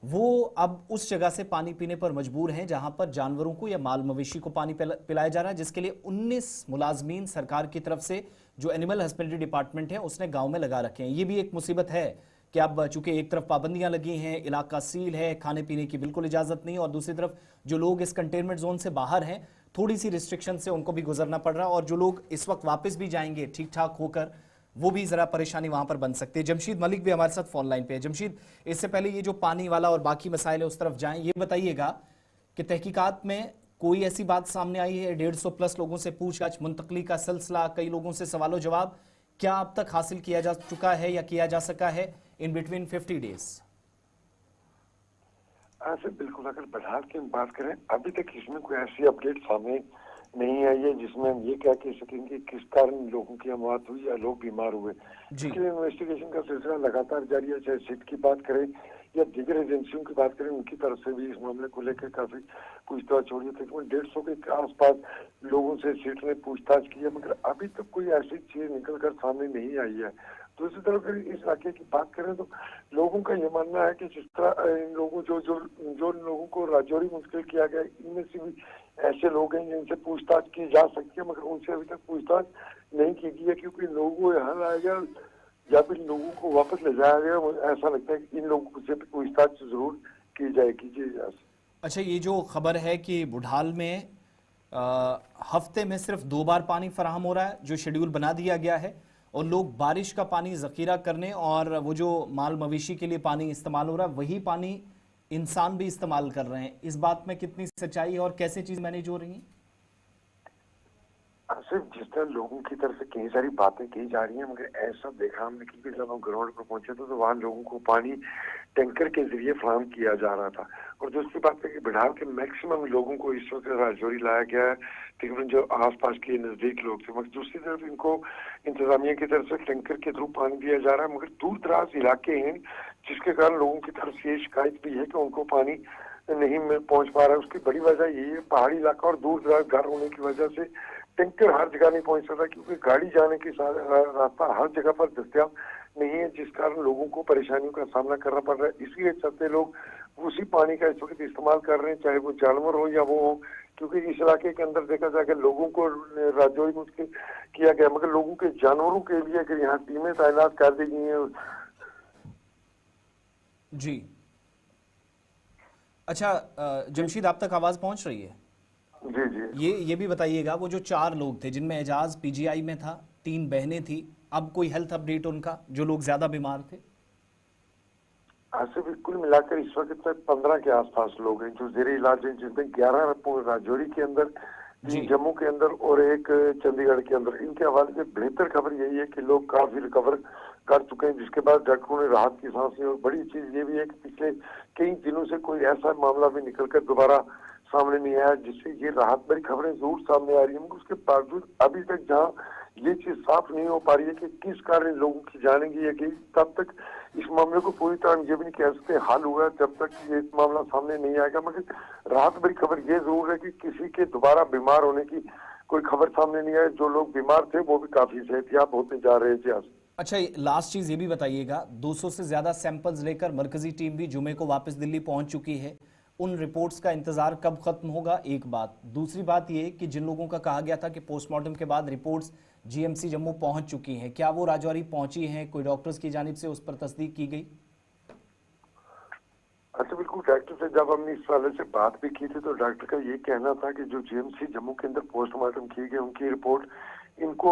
वो अब उस जगह से पानी पीने पर मजबूर हैं जहां पर जानवरों को या माल मवेशी को पानी पिलाया जा रहा है, जिसके लिए 19 मुलाजमीन सरकार की तरफ से जो एनिमल हस्बेंड्री डिपार्टमेंट है उसने गांव में लगा रखे हैं। ये भी एक मुसीबत है कि अब चूंकि एक तरफ पाबंदियां लगी हैं, इलाका सील है, खाने पीने की बिल्कुल इजाजत नहीं, और दूसरी तरफ जो लोग इस कंटेनमेंट जोन से बाहर हैं थोड़ी सी रिस्ट्रिक्शन से उनको भी गुजरना पड़ रहा है, और जो लोग इस वक्त वापस भी जाएंगे ठीक ठाक होकर वो भी जरा परेशानी वहां पर बन सकती है। जमशीद मलिक भी हमारे साथ फोन लाइन पे है। जमशीद, इससे पहले ये जो पानी वाला और बाकी मसाइल है उस तरफ जाएं, ये बताइएगा कि तहकीकात में कोई ऐसी बात सामने आई है? 150 प्लस लोगों से पूछताछ, मुंतकली का सिलसिला, कई लोगों से सवालों जवाब क्या अब तक हासिल किया जा चुका है या किया जा सका है इन बिटवीन 50 डेज? सर बिल्कुल, अगर बढाल की बात करें अभी तक इसमें कोई ऐसी अपडेट सामने नहीं आई है जिसमें हम ये कह के सकेंगे कि किस कारण लोगों की मौत हुई या लोग बीमार हुए। इसके लिए इन्वेस्टिगेशन का सिलसिला लगातार जारी है। चाहे सिट की बात करें या दीगर एजेंसियों की बात करें, उनकी तरफ से भी इस मामले को लेकर काफी पूछताछ हो रही है। तकरीबन 150 के आसपास लोगों से सिट ने पूछताछ की है, मगर अभी तक कोई ऐसी चीज निकल कर सामने नहीं आई है। दूसरी तरफ अगर इस इलाके की बात करें तो लोगों का ये मानना है कि जिस तरह इन लोगों जो लोगों को राजौरी मुंतकिल किया गया, इनमें से भी ऐसे लोग हैं जिनसे पूछताछ की जा सकती है, मगर उनसे अभी तक पूछताछ नहीं की गई है, क्योंकि लोगों को यहाँ लाया गया या फिर लोगों को वापस ले जाया गया, मुझे ऐसा लगता है कि इन लोगों से पूछताछ जरूर की जाए। अच्छा, ये जो खबर है कि बुढ़ाल में हफ्ते में सिर्फ 2 बार पानी फराहम हो रहा है, जो शेड्यूल बना दिया गया है, और लोग बारिश का पानी जखीरा करने और वो जो माल मवेशी के लिए पानी इस्तेमाल हो रहा है वही पानी इंसान भी इस्तेमाल कर रहे हैं। इस बात में कितनी सच्चाई है और कैसे चीज मैनेज हो रही है? सिर्फ जिस तरह लोगों की तरफ से कई सारी बातें की जा रही हैं, मगर ऐसा देखा हमने क्योंकि जब हम ग्राउंड पर पहुंचे थे तो वहाँ लोगों को पानी टैंकर के जरिए फराहम किया जा रहा था। और दूसरी बात है कि बिहार के मैक्सिमम लोगों को इस वक्त राजौरी लाया गया है, तकरीबन जो आसपास के नजदीक लोग थे। मगर दूसरी तरफ इनको इंतजामिया की तरफ से टैंकर के थ्रू पानी दिया जा रहा है, मगर दूर दराज इलाके हैं जिसके कारण लोगों की तरफ से ये शिकायत भी है कि उनको पानी नहीं पहुंच पा रहा है। उसकी बड़ी वजह यही है, पहाड़ी इलाका और दूर दराज घर होने की वजह से टैंकर हर जगह नहीं पहुंच सकता, क्योंकि गाड़ी जाने की रास्ता हर जगह पर दस्तयाब नहीं है, जिस कारण लोगों को परेशानियों का सामना करना पड़ रहा है। इसलिए चलते लोग उसी पानी का इस वक्त इस्तेमाल कर रहे हैं, चाहे वो जानवर हो या वो हो, क्योंकि इस इलाके के अंदर देखा जाए लोगों को राजौरी मुश्किल किया गया, मगर लोगों के जानवरों के लिए अगर यहाँ टीमें तैनात कर दी गई हैं। जी अच्छा, जमशीद आप तक आवाज पहुंच रही है? जी। ये भी बताइएगा, वो जो 4 लोग थे जिनमें एजाज पीजीआई में था, 3 बहनें थी, अब कोई हेल्थ अपडेट उनका, जो लोग ज्यादा बीमार थे? ऐसे भी कुल मिलाकर इस वक्त तक 15 के आसपास लोग हैं जो जेरे इलाज हैं, जिसमें 11 राजौरी के अंदर, 3 जम्मू के अंदर और 1 चंडीगढ़ के अंदर। इनके हवाले से बेहतर खबर यही है कि लोग काफी रिकवर कर चुके हैं, जिसके बाद डॉक्टरों ने राहत की सांस ली। और बड़ी चीज ये भी है कि पिछले कई दिनों से कोई ऐसा मामला भी निकलकर दोबारा सामने नहीं आया, जिससे ये राहत भरी खबरें जरूर सामने आ रही है। मगर उसके बावजूद अभी तक जहाँ ये चीज साफ नहीं हो पा रही है कि किस कारण लोगों की जाने की है कि तब तक इस मामले को पूरी तरह ये भी नहीं कह सकते हल हुआ जब तक ये मामला सामने नहीं आएगा। मगर राहत भरी खबर ये जरूर है कि किसी के दोबारा बीमार होने की कोई खबर सामने नहीं आई। जो लोग बीमार थे वो भी काफी सेहतियाब होते जा रहे थे। अच्छा, लास्ट चीज ये भी बताइएगा, 200 से ज्यादा सैंपल्स लेकर मरकजी टीम भी जुमे को वापस दिल्ली पहुंच चुकी है। उन रिपोर्ट्स का इंतजार कब खत्म होगा? एक बात। दूसरी बात ये कि जिन लोगों का कहा गया था कि पोस्टमार्टम के बाद रिपोर्ट्स जीएमसी जम्मू पहुंच चुकी हैं, क्या वो राजौरी पहुंची हैं? कोई डॉक्टर्स की जानिब से उस पर तस्दीक की गई? अच्छा, बिल्कुल। डॉक्टर से जब हमने इस वाले से बात भी की थी तो डॉक्टर का ये कहना था कि जो जीएमसी जम्मू के अंदर पोस्टमार्टम की गई उनकी रिपोर्ट इनको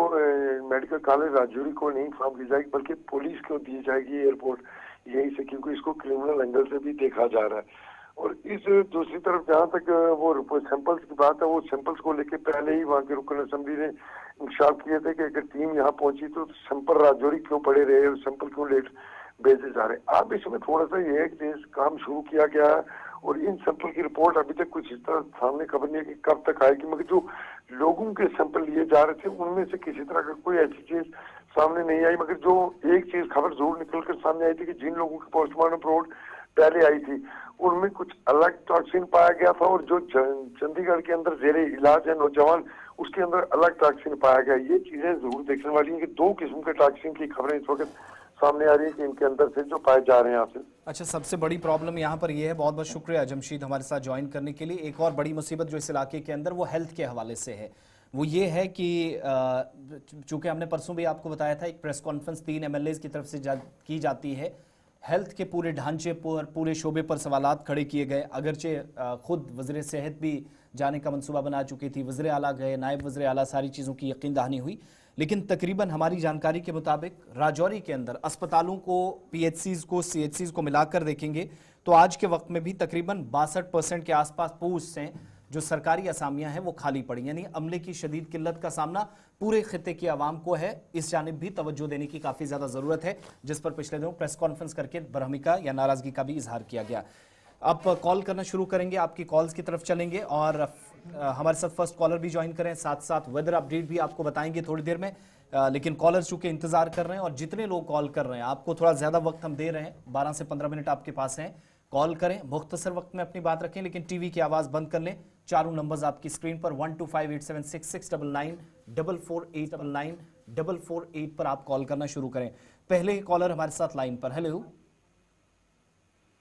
मेडिकल कॉलेज राजौरी को नहीं फॉर्म की जाएगी, बल्कि पुलिस को दी जाएगी ये रिपोर्ट, यही से, क्योंकि इसको क्रिमिनल एंगल से भी देखा जा रहा है। और इस दूसरी तरफ जहाँ तक वो सैंपल्स की बात है, वो सैंपल्स को लेकर पहले ही वहाँ के रुकन असेंबली ने इंकशाफ किए थे कि अगर टीम यहाँ पहुंची तो सैंपल राजौरी क्यों पड़े रहे और सैंपल क्यों लेट भेजे जा रहे। अब इसमें थोड़ा सा ये काम शुरू किया गया है और इन सैंपल की रिपोर्ट अभी तक कुछ इस तरह सामने खबर नहीं है कि कब तक आएगी। मगर जो लोगों के सैंपल लिए जा रहे थे उनमें से किसी तरह का कोई ऐसी चीज सामने नहीं आई। मगर जो एक चीज खबर जरूर निकल कर सामने आई थी कि जिन लोगों की पोस्टमार्टम रिपोर्ट पहले आई थी उनमें कुछ अलग टॉक्सिन पाया गया था, और जो चंडीगढ़ के अंदर जेरे इलाज है नौजवान, उसके अंदर अलग टॉक्सिन पाया गया। ये चीजें जरूर देखने वाली हैं कि 2 किस्म के टॉक्सिन की खबरें इस वक्त सामने आ रही है कि इनके अंदर से जो पाए जा रहे हैं आपसे। अच्छा, सबसे बड़ी प्रॉब्लम यहाँ पर यह है, बहुत बहुत शुक्रिया जमशीद हमारे साथ ज्वाइन करने के लिए। एक और बड़ी मुसीबत जो इस इलाके के अंदर वो हेल्थ के हवाले से है, वो ये है कि चूंकि हमने परसों भी आपको बताया था, एक प्रेस कॉन्फ्रेंस 3 MLAs की तरफ से की जाती है। हेल्थ के पूरे ढांचे पर, पूरे शोबे पर सवालात खड़े किए गए। अगरचे खुद वज़ीर सेहत भी जाने का मंसूबा बना चुकी थी, वज़ीर आला गए, नायब वज़ीर आला, सारी चीज़ों की यकीन दहानी हुई। लेकिन तकरीबन हमारी जानकारी के मुताबिक राजौरी के अंदर अस्पतालों को, PHCs को, CHCs को मिलाकर देखेंगे तो आज के वक्त में भी तकरीबन 62% के आसपास पोस्ट हैं जो सरकारी असामियां हैं वो खाली पड़ी, यानी अमले की शदीद किल्लत का सामना पूरे खित्ते की आवाम को है। इस जानिब भी तवज्जो देने की काफ़ी ज़्यादा ज़रूरत है, जिस पर पिछले दिनों प्रेस कॉन्फ्रेंस करके बरहमी का या नाराज़गी का भी इजहार किया गया। अब कॉल करना शुरू करेंगे, आपकी कॉल्स की तरफ चलेंगे और हमारे साथ फर्स्ट कॉलर भी ज्वाइन करें, साथ साथ वेदर अपडेट भी आपको बताएंगे थोड़ी देर में। लेकिन कॉलर चूंकि इंतजार कर रहे हैं और जितने लोग कॉल कर रहे हैं आपको थोड़ा ज़्यादा वक्त हम दे रहे हैं, 12 से 15 मिनट आपके पास हैं। कॉल करें, मुख्तसर वक्त में अपनी बात रखें, लेकिन टीवी की आवाज़ बंद कर लें। चारों नंबर्स आपकी स्क्रीन पर 12587669 44899 448 पर आप कॉल करना शुरू करें। पहले कॉलर हमारे साथ लाइन पर। हेलो,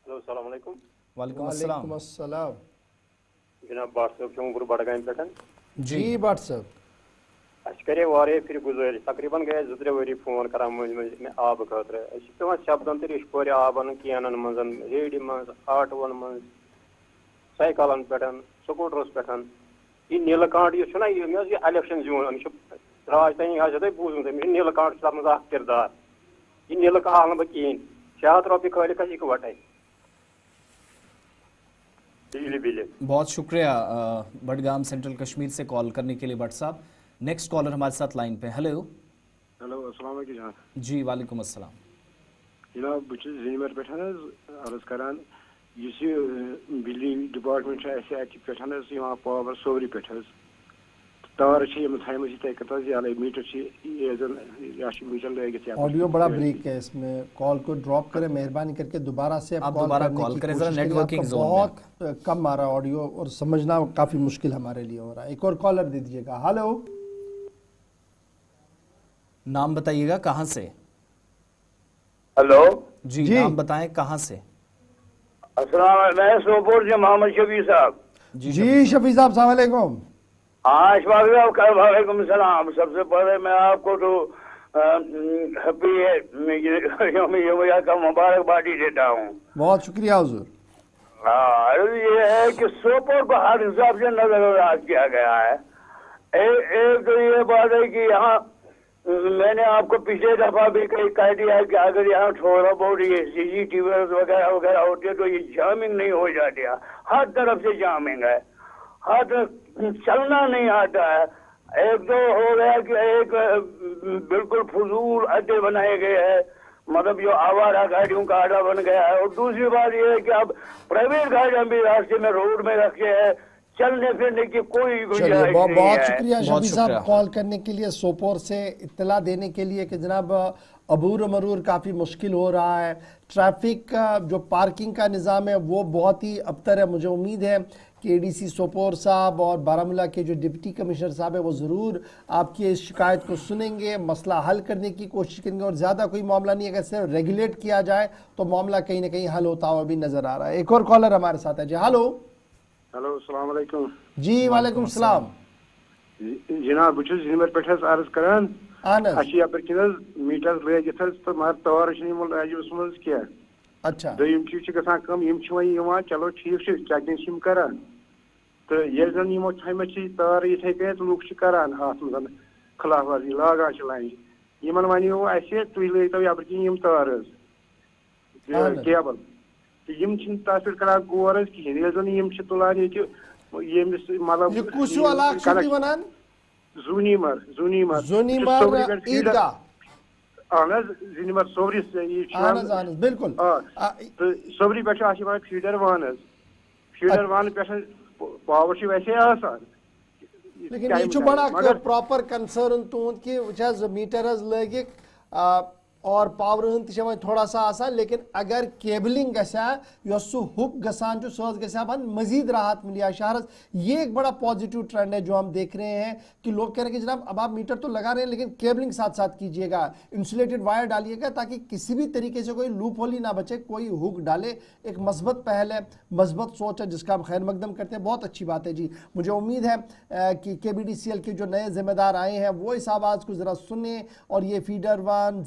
अस्सलाम वालेकुम। वालेकुम अस्सलाम। अस्सलाम। जनाब व्हाट्सएप क्यों गुरु बड़गाम पे जी व्हाट्सएप करे वारे फिर गुजारिश तकरीबन गए 2-3 वरी फोन करान में आब खतर पे शब्दन तरीश कोर आबन कैनन मन रेडी मन आटोन मन साइकलन पे स्कूटरस पे ये नीलकांठ ये इलेक्शन जून राजधानी तुम बूझ नीलकांठ तथ मज किरदार ये नीलक आल बह कहें 6 रुपये खालिक इकवटे बिजली बिल। बहुत शुक्रिया बडगाम सेंट्रल कश्मीर से कॉल करने के लिए भट्ट साहब। नेक्स्ट कॉलर हमारे साथ लाइन पे। हेलो अस्सलाम वालेकुम जनाब। जी वालेकुम अस्सलाम जनाब बस जिनवर पे अर्ज करान बिजली डिपार्टमेंट अत पावर सोवरी पे तार मीटर मीटर लगित। ऑडियो बड़ा ब्रेक है इसमें, कॉल को ड्रॉप करें मेहरबानी करके, दोबारा से आप दोबारा कॉल करें, जरा नेटवर्किंग जोन में बहुत कम आ रहा है ऑडियो और समझना काफी मुश्किल हमारे लिए हो रहा है। एक और कॉलर दे दीजिएगा। हेलो, नाम बताइएगा कहाँ से? हेलो जी, नाम बताएं कहाँ से? अस्सलाम, मैं सोपोर से मोहम्मद शफी साहब। जी शफी साहब, अस्सलाम वालेकुम। हाँ वालेकुम सलाम। सबसे पहले मैं आपको तो हैप्पी यौम का मुबारकबादी देता हूँ। बहुत शुक्रिया हुजूर। हाँ, ये है कि सोपोर को हर हिसाब से नजरअंदाज किया गया है। एक तो ये बात है कि यहाँ मैंने आपको पिछले दफा भी कह दिया है कि अगर यहाँ थोड़ा बहुत ये CCTV वगैरह वगैरह होते तो ये जामिंग नहीं हो जाती। हर तरफ से जामिंग है, हर तरफ चलना नहीं आता है। एक तो हो गया कि एक बिल्कुल फजूल अड्डे बनाए गए हैं, मतलब जो आवारा गाड़ियों का अड्डा बन गया है। और दूसरी बात ये है कि अब प्राइवेट गाड़ियां भी रास्ते में रोड में रखे हैं, चलने फिरने की कोई गुंजाइश नहीं है। बहुत शुक्रिया शफी साहब कॉल करने के लिए, सोपोर से इत्तला देने के लिए कि जनाब अबूर मरूर काफ़ी मुश्किल हो रहा है। ट्रैफिक का जो पार्किंग का निज़ाम है वो बहुत ही अबतर है। मुझे उम्मीद है कि ADC सोपोर साहब और बारामूला के जो डिप्टी कमिश्नर साहब है वो ज़रूर आपकी इस शिकायत को सुनेंगे, मसला हल करने की कोशिश करेंगे। और ज़्यादा कोई मामला नहीं, अगर सिर्फ रेगुलेट किया जाए तो मामला कहीं ना कहीं हल होता हुआ भी नज़र आ रहा है। एक और कॉलर हमारे साथ है जी। हेलो अस्सलाम वालेकुम। जी वालेकुम सलाम जनाब बस जिनवर पे अर्ज करान मीटर लगित तो मगर तार राजवस मज क्या। अच्छा, दोम चीज कम चलो ठीक चेकिंग करान तो ये जन थम तार इथे कन लूक करान अत मज खिलाफ वर्जी लागान लाइन इन वनो तुम लगो यपर किन तार केबल तथ पे करान गौर कहें जन तुलान मतलब जूनीमर जिनमर सोवरी बिल्कुल सोवरी पे फीडर वान पे पावर वैसे आसान। लेकिन ये बड़ा प्रॉपर कंसर्न तुंद कि मीटर लगिक और पावर हन थोड़ा सा आसान, लेकिन अगर केबलिंग सह हुक गसान सह मजीद राहत मिली शहरस। ये एक बड़ा पॉजिटिव ट्रेंड है जो हम देख रहे हैं कि लोग कह रहे हैं कि जनाब अब आप मीटर तो लगा रहे हैं लेकिन केबलिंग साथ साथ कीजिएगा, इंसुलेटेड वायर डालिएगा ताकि किसी भी तरीके से कोई लूप होल ही ना बचे, कोई हुक डाले। एक मस्बत पहल है, मस्बत सोच है जिसका हम खैर मकदम करते हैं। बहुत अच्छी बात है जी। मुझे उम्मीद है कि KBDCL के जो नए जिम्मेदार आए हैं वो इस आवाज़ को ज़रा सुने और ये फीडर वन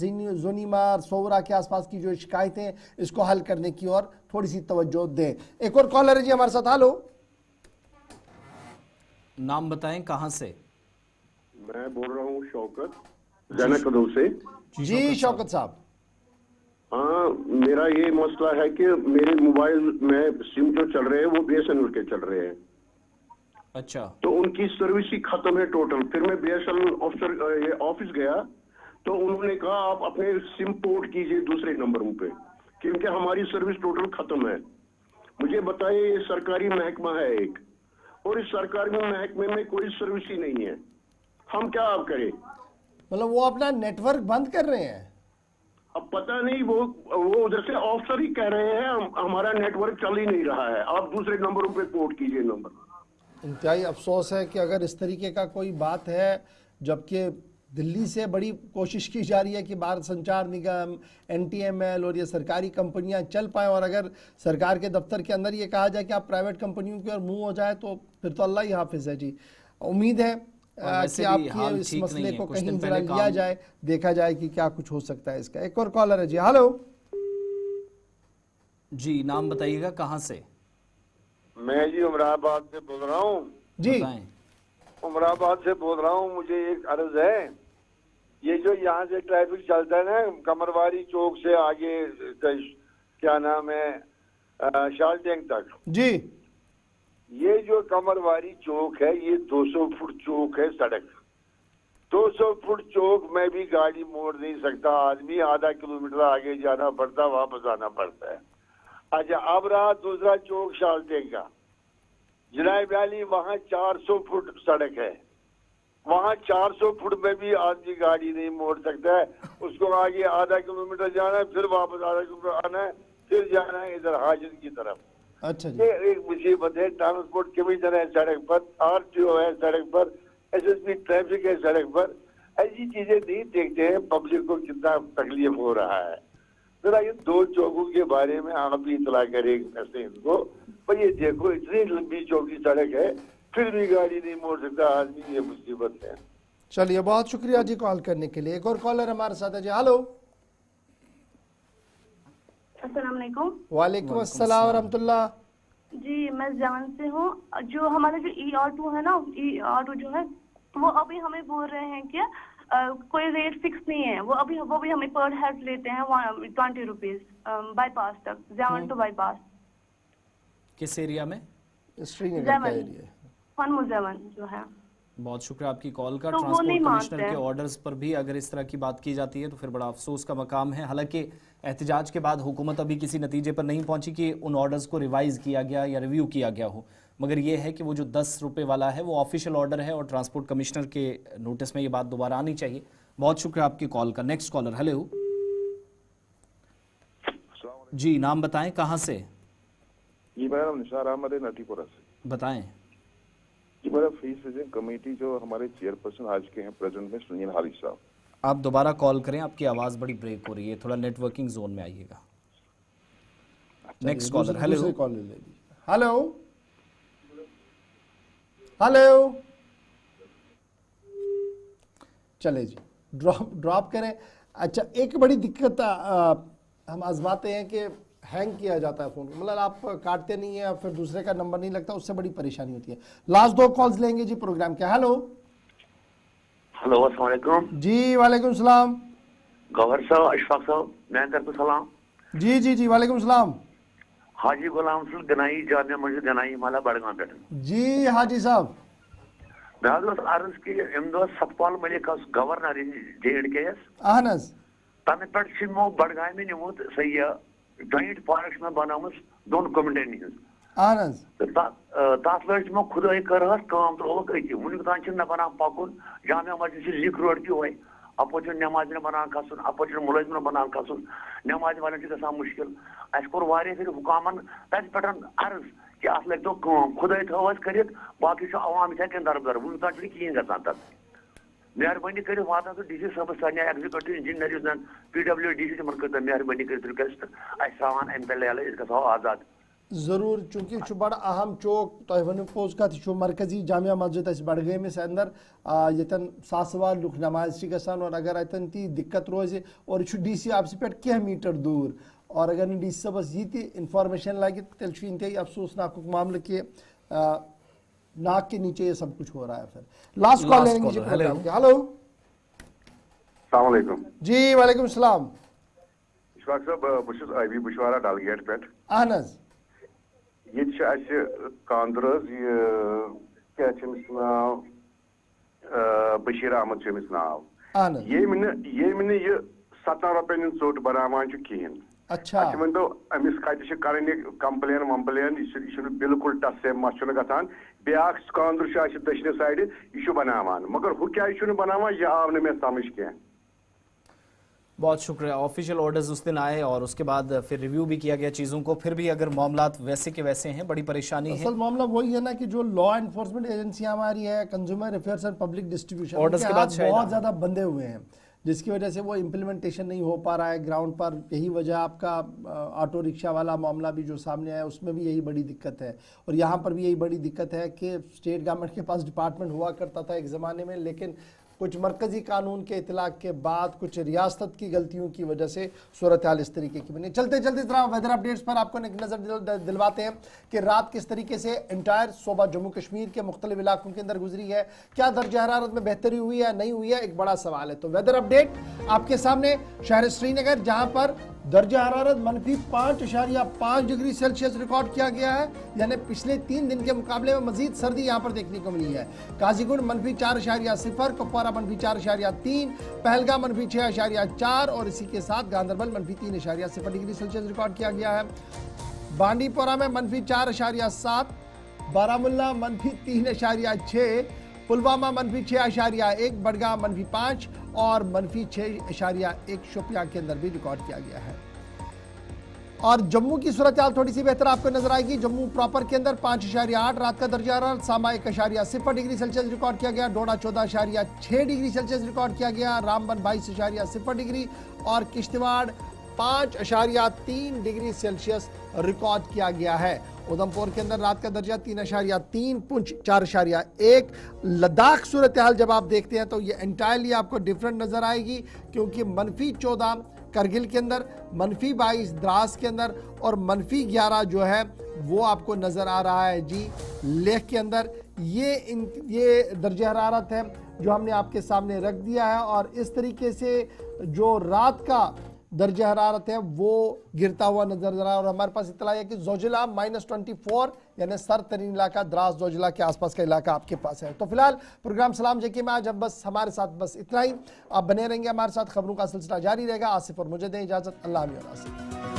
जोनीमार सोवरा के आसपास की जो शिकायतें इसको हल करने की और थोड़ी सी तवज्जो दें। एक और कॉलर है जी हमारे साथ। हेलो, नाम बताएं कहां से? मैं बोल रहा हूँ शौकत जैनकदो से। जी शौकत साहब। हाँ, मेरा ये मसला है कि मेरे मोबाइल में सिम जो चल रहे हैं वो BSNL के चल रहे हैं। अच्छा, तो उनकी सर्विस ही खत्म है टोटल। फिर मैं BSNL ऑफिस गया तो उन्होंने कहा आप अपने सिम पोर्ट कीजिए दूसरे नंबरों पे क्योंकि हमारी सर्विस टोटल खत्म है। मुझे बताइए, ये सरकारी महकमा है एक, और इस सरकारी महकमे में कोई सर्विस ही नहीं है, हम क्या आप करें? मतलब वो अपना नेटवर्क बंद कर रहे हैं? अब पता नहीं, वो उधर से ऑफिसर ही कह रहे हैं हमारा नेटवर्क चल ही नहीं रहा है, आप दूसरे नंबरों पे पोर्ट कीजिए नंबर। इंतहाई अफसोस है कि अगर इस तरीके का कोई बात है, जबकि दिल्ली से बड़ी कोशिश की जा रही है कि भारत संचार निगम, NTML और ये सरकारी कंपनियां चल पाएँ, और अगर सरकार के दफ्तर के अंदर ये कहा जाए कि आप प्राइवेट कंपनियों की ओर मुँह हो जाए तो फिर तो अल्लाह ही हाफिज़ है जी। उम्मीद है वैसे कि भी आपकी हाल इस ठीक मसले नहीं है। को कुछ कहीं दिन जरा पहले लिया काम जाए, देखा जाए कि क्या कुछ हो सकता है इसका। एक और कॉलर है जी। हेलो जी, नाम बताइएगा, कहाँ से? मैं जी उमराबाद से बोल रहा हूँ जी। बताएं। उमराबाद से बोल रहा हूँ। मुझे एक अर्ज है, ये जो यहाँ से ट्रैफिक चलता है ना कमरवारी चौक से आगे क्या नाम है शाल टैंक तक, जी ये जो कमरवारी चौक है ये 200 फुट चौक है सड़क। 200 फुट चौक में भी गाड़ी मोड़ नहीं सकता आदमी, आधा किलोमीटर आगे जाना पड़ता, वापस आना पड़ता है। अच्छा, अब रहा दूसरा चौक शाल टैंक का, जनाब वैली, वहाँ 400 फुट सड़क है, वहाँ 400 फुट में भी आदमी गाड़ी नहीं मोड़ सकता है। उसको आगे आधा किलोमीटर जाना है, फिर वापस आधा किलोमीटर आना है, फिर जाना है इधर हाजिर की तरफ। अच्छा जी। ये एक मुसीबत है। ट्रांसपोर्ट कमीशनर है सड़क पर, RTO है सड़क पर, SSP ट्रैफिक है सड़क पर। ऐसी चीजें नहीं देखते हैं पब्लिक को कितना तकलीफ हो रहा है। जरा इन 2 चौकों के बारे में आप भी इतला करें ऐसे इनको, पर ये देखो इतनी लंबी चौकी सड़क है फिर भी गाड़ी नहीं मोड़ सकता आदमी, ये मुसीबत है। चलिए, बहुत शुक्रिया जी कॉल करने के लिए। एक और कॉलर हमारे साथ है जी। हेलो। अस्सलाम वालेकुम। वालेकुम अस्सलाम रहमतुल्लाह। जी, मैं जमन से हूँ। जो हमारा जो E-ऑटो है ना, E-ऑटो जो है वो अभी हमें बोल रहे हैं कि कोई रेट फिक्स नहीं है। वो भी हमें पर हेड लेते हैं 20 रुपीज बाईपास तक, जमन टू बाईपास। किस एरिया में? श्रीनगर का जमन, एरिया। फन जो है। बहुत शुक्रिया आपकी कॉल का। तो वो ट्रांसपोर्ट नहीं कमिश्नर मानते के हैं। ऑर्डर्स पर भी अगर इस तरह की बात की जाती है तो फिर बड़ा अफसोस का मकाम है। हालांकि एहतजाज के बाद हुकूमत अभी किसी नतीजे पर नहीं पहुंची कि उन ऑर्डर्स को रिवाइज किया गया या रिव्यू किया गया हो, मगर ये है कि वो जो 10 रुपये वाला है वो ऑफिशियल ऑर्डर है और ट्रांसपोर्ट कमिश्नर के नोटिस में ये बात दोबारा आनी चाहिए। बहुत शुक्रिया आपकी कॉल का। Next collar. हेलो जी, नाम बताएं, कहाँ से? जी मेरा नाम निसार अहमद है, नटीपुरा से। बताएं। जी मेरा फ्री सीजिंग कमेटी जो हमारे चेयरपर्सन आज के हैं प्रेजेंट में सुनील हारी साहब। आप दोबारा कॉल करें, आपकी आवाज़ बड़ी ब्रेक हो रही है, थोड़ा नेटवर्किंग जोन में आइएगा। Next collar. Hello. Hello hello. चले जी, ड्रॉप करें। अच्छा, एक बड़ी दिक्कत हम आजमाते हैं कि हैंग किया जाता है फ़ोन, मतलब आप काटते नहीं है, फिर दूसरे का नंबर नहीं लगता, उससे बड़ी परेशानी होती है। लास्ट 2 कॉल्स लेंगे जी प्रोग्राम के। हेलो हेलो, अस्सलाम वालेकुम। जी वालेकुम सलाम। गौहर साहब, अशफाक साहब, मैं करता सलाम। जी जी जी वालेकुम सलाम। हाजी गुलाम रसूल गनाई जामिया मस्जिद गनाई माला बड़गाम पे। जी हाजी साहब। मैं अर्ज कि सतपाल मलिक गवर्नर JNK अहन हज तमें पे बड़गाम निमुत सह जॉइंट फॉरेस्ट में बनाम 2 कमिटियन अहन तथ लज तमो खुदाई कर कम त्रोक अति वुन तान न बनान पकुन जामिया मस्जिद से लिक रोड की हो अपोज नमाज बनान खसन अपोज मुलाजिम बनान खसन नमाज वाले गसान मुश्किल अस कोर वारे फिर हुकामन तथ पे अर्ज कि अत लग तो खुदाई थवस कर बाकी अवाम इन दरबदर वुन तान कहीं गसान तक मेहरबानी कर वातान तो DC साहब सारे एग्जीक्यूटिव इंजीनियर PWD तमन कर मेहरबानी कर रिक्वेस्ट अवान अम तले गो आजाद जरूर, चूंकि बड़ अहम चौक तो वन पोज का मरकजी जामिया मस्जिद बड़गम अंदर यन सासवार लुक नमाज गसान और अगर अतन ती दिक्कत रोज और DC ऑफिस पे क्या मीटर दूर और अगर DC साहबस ये इंफॉर्मेशन लगे तेल इंतहाई अफसोसनाक मामला कि नाक के नीचे ये सब कुछ हो रहा है। फिर लास्ट कॉल लेंगे जी प्रोग्राम के। हेलो अस्सलाम वालेकुम। जी वालेकुम सलाम। इशफाक साहब, बस अभी बुशवारा डालगेट पे अहन हज ये कांदर क्या नाव बशीर अहमद नाव ये 17 रुपये चोट बनावान कहें। अच्छा वन तो अमिस कत कंप्लेन वम्प्लेन यह बिल्कुल टस से मस गसान ब्या कांदर दशने साइड यह बनावान मगर हु क्या बनावान यह आव न मे समझ कह। बहुत शुक्रिया। ऑफिशियल ऑर्डर्स उस दिन आए और उसके बाद फिर रिव्यू भी किया गया चीज़ों को, फिर भी अगर मामलात वैसे के वैसे हैं, बड़ी परेशानी है। असल मामला वही है ना कि जो लॉ एनफोर्समेंट एजेंसियां हमारी है, consumer affairs and public distribution, orders के बाद बहुत ज़्यादा बंधे हुए हैं। जिसकी वजह से वो इम्प्लीमेंटेशन नहीं हो पा रहा है ग्राउंड पर। यही वजह आपका ऑटो रिक्शा वाला मामला भी जो सामने आया उसमें भी यही बड़ी दिक्कत है, और यहाँ पर भी यही बड़ी दिक्कत है कि स्टेट गवर्नमेंट के पास डिपार्टमेंट हुआ करता था एक ज़माने में, लेकिन कुछ मरकज़ी कानून के इतलाक़ के बाद कुछ रियासत की गलतियों की वजह से सूरत हाल इस तरीके की बनी। चलते चलते तरह वेदर अपडेट्स पर आपको एक नज़र दिलवाते हैं कि रात किस तरीके से इंटायर सूबा जम्मू कश्मीर के मुख्तलिफ इलाकों के अंदर गुजरी है, क्या दर्जा हरारत में बेहतरी हुई है नहीं हुई है, एक बड़ा सवाल है। तो वेदर अपडेट आपके सामने शहर श्रीनगर, जहाँ पर दर्जा हरारत -5.5 डिग्री सेल्सियस रिकॉर्ड किया गया है, यानी पिछले 3 दिन के मुकाबले में मजीद सर्दी यहाँ पर देखने को मिली है। काजीगुंड -4.0, कुपवारा -4.3, पहलगाम -6.4 और इसी के साथ गांधरबल -3.0 डिग्री सेल्सियस रिकॉर्ड किया गया है। बांडीपोरा में -4.7, बारामुल्ला -3.6, पुलवामा -6.1, बडगाम -5 और -6.1 शोपियां के अंदर भी रिकॉर्ड किया गया है। और जम्मू की सूरत हाल थोड़ी सी बेहतर आपको नजर आएगी। जम्मू प्रॉपर के अंदर 5.8 रात का दर्जा हरारत, सामा 1.0 डिग्री सेल्सियस रिकॉर्ड किया गया, डोडा 14.6 डिग्री सेल्सियस रिकॉर्ड किया गया, रामबन 22.0 डिग्री और किश्तवाड़ 5.3 डिग्री सेल्सियस रिकॉर्ड किया गया है। उधमपुर के अंदर रात का दर्जा 3.3, पुंछ 4.1। लद्दाख सूरत हाल जब आप देखते हैं तो ये एंटायरली आपको डिफरेंट नज़र आएगी, क्योंकि -14 करगिल के अंदर, -22 द्रास के अंदर और -11 जो है वो आपको नज़र आ रहा है जी लेह के अंदर। ये दर्जा हरारत है जो हमने आपके सामने रख दिया है, और इस तरीके से जो रात का दर्जा हरारत है वो गिरता हुआ नजर आ रहा है। और हमारे पास इतला है कि जोजिला -24 यानी सर तरीन इलाका द्रास जोजिला के आसपास का इलाका आपके पास है। तो फिलहाल प्रोग्राम सलाम जेके में आज हम बस हमारे साथ बस इतना ही। आप बने रहेंगे हमारे साथ, खबरों का सिलसिला जारी रहेगा। आसिफ और मुझे दें इजाजत, अल्लाह हाफ़िज़।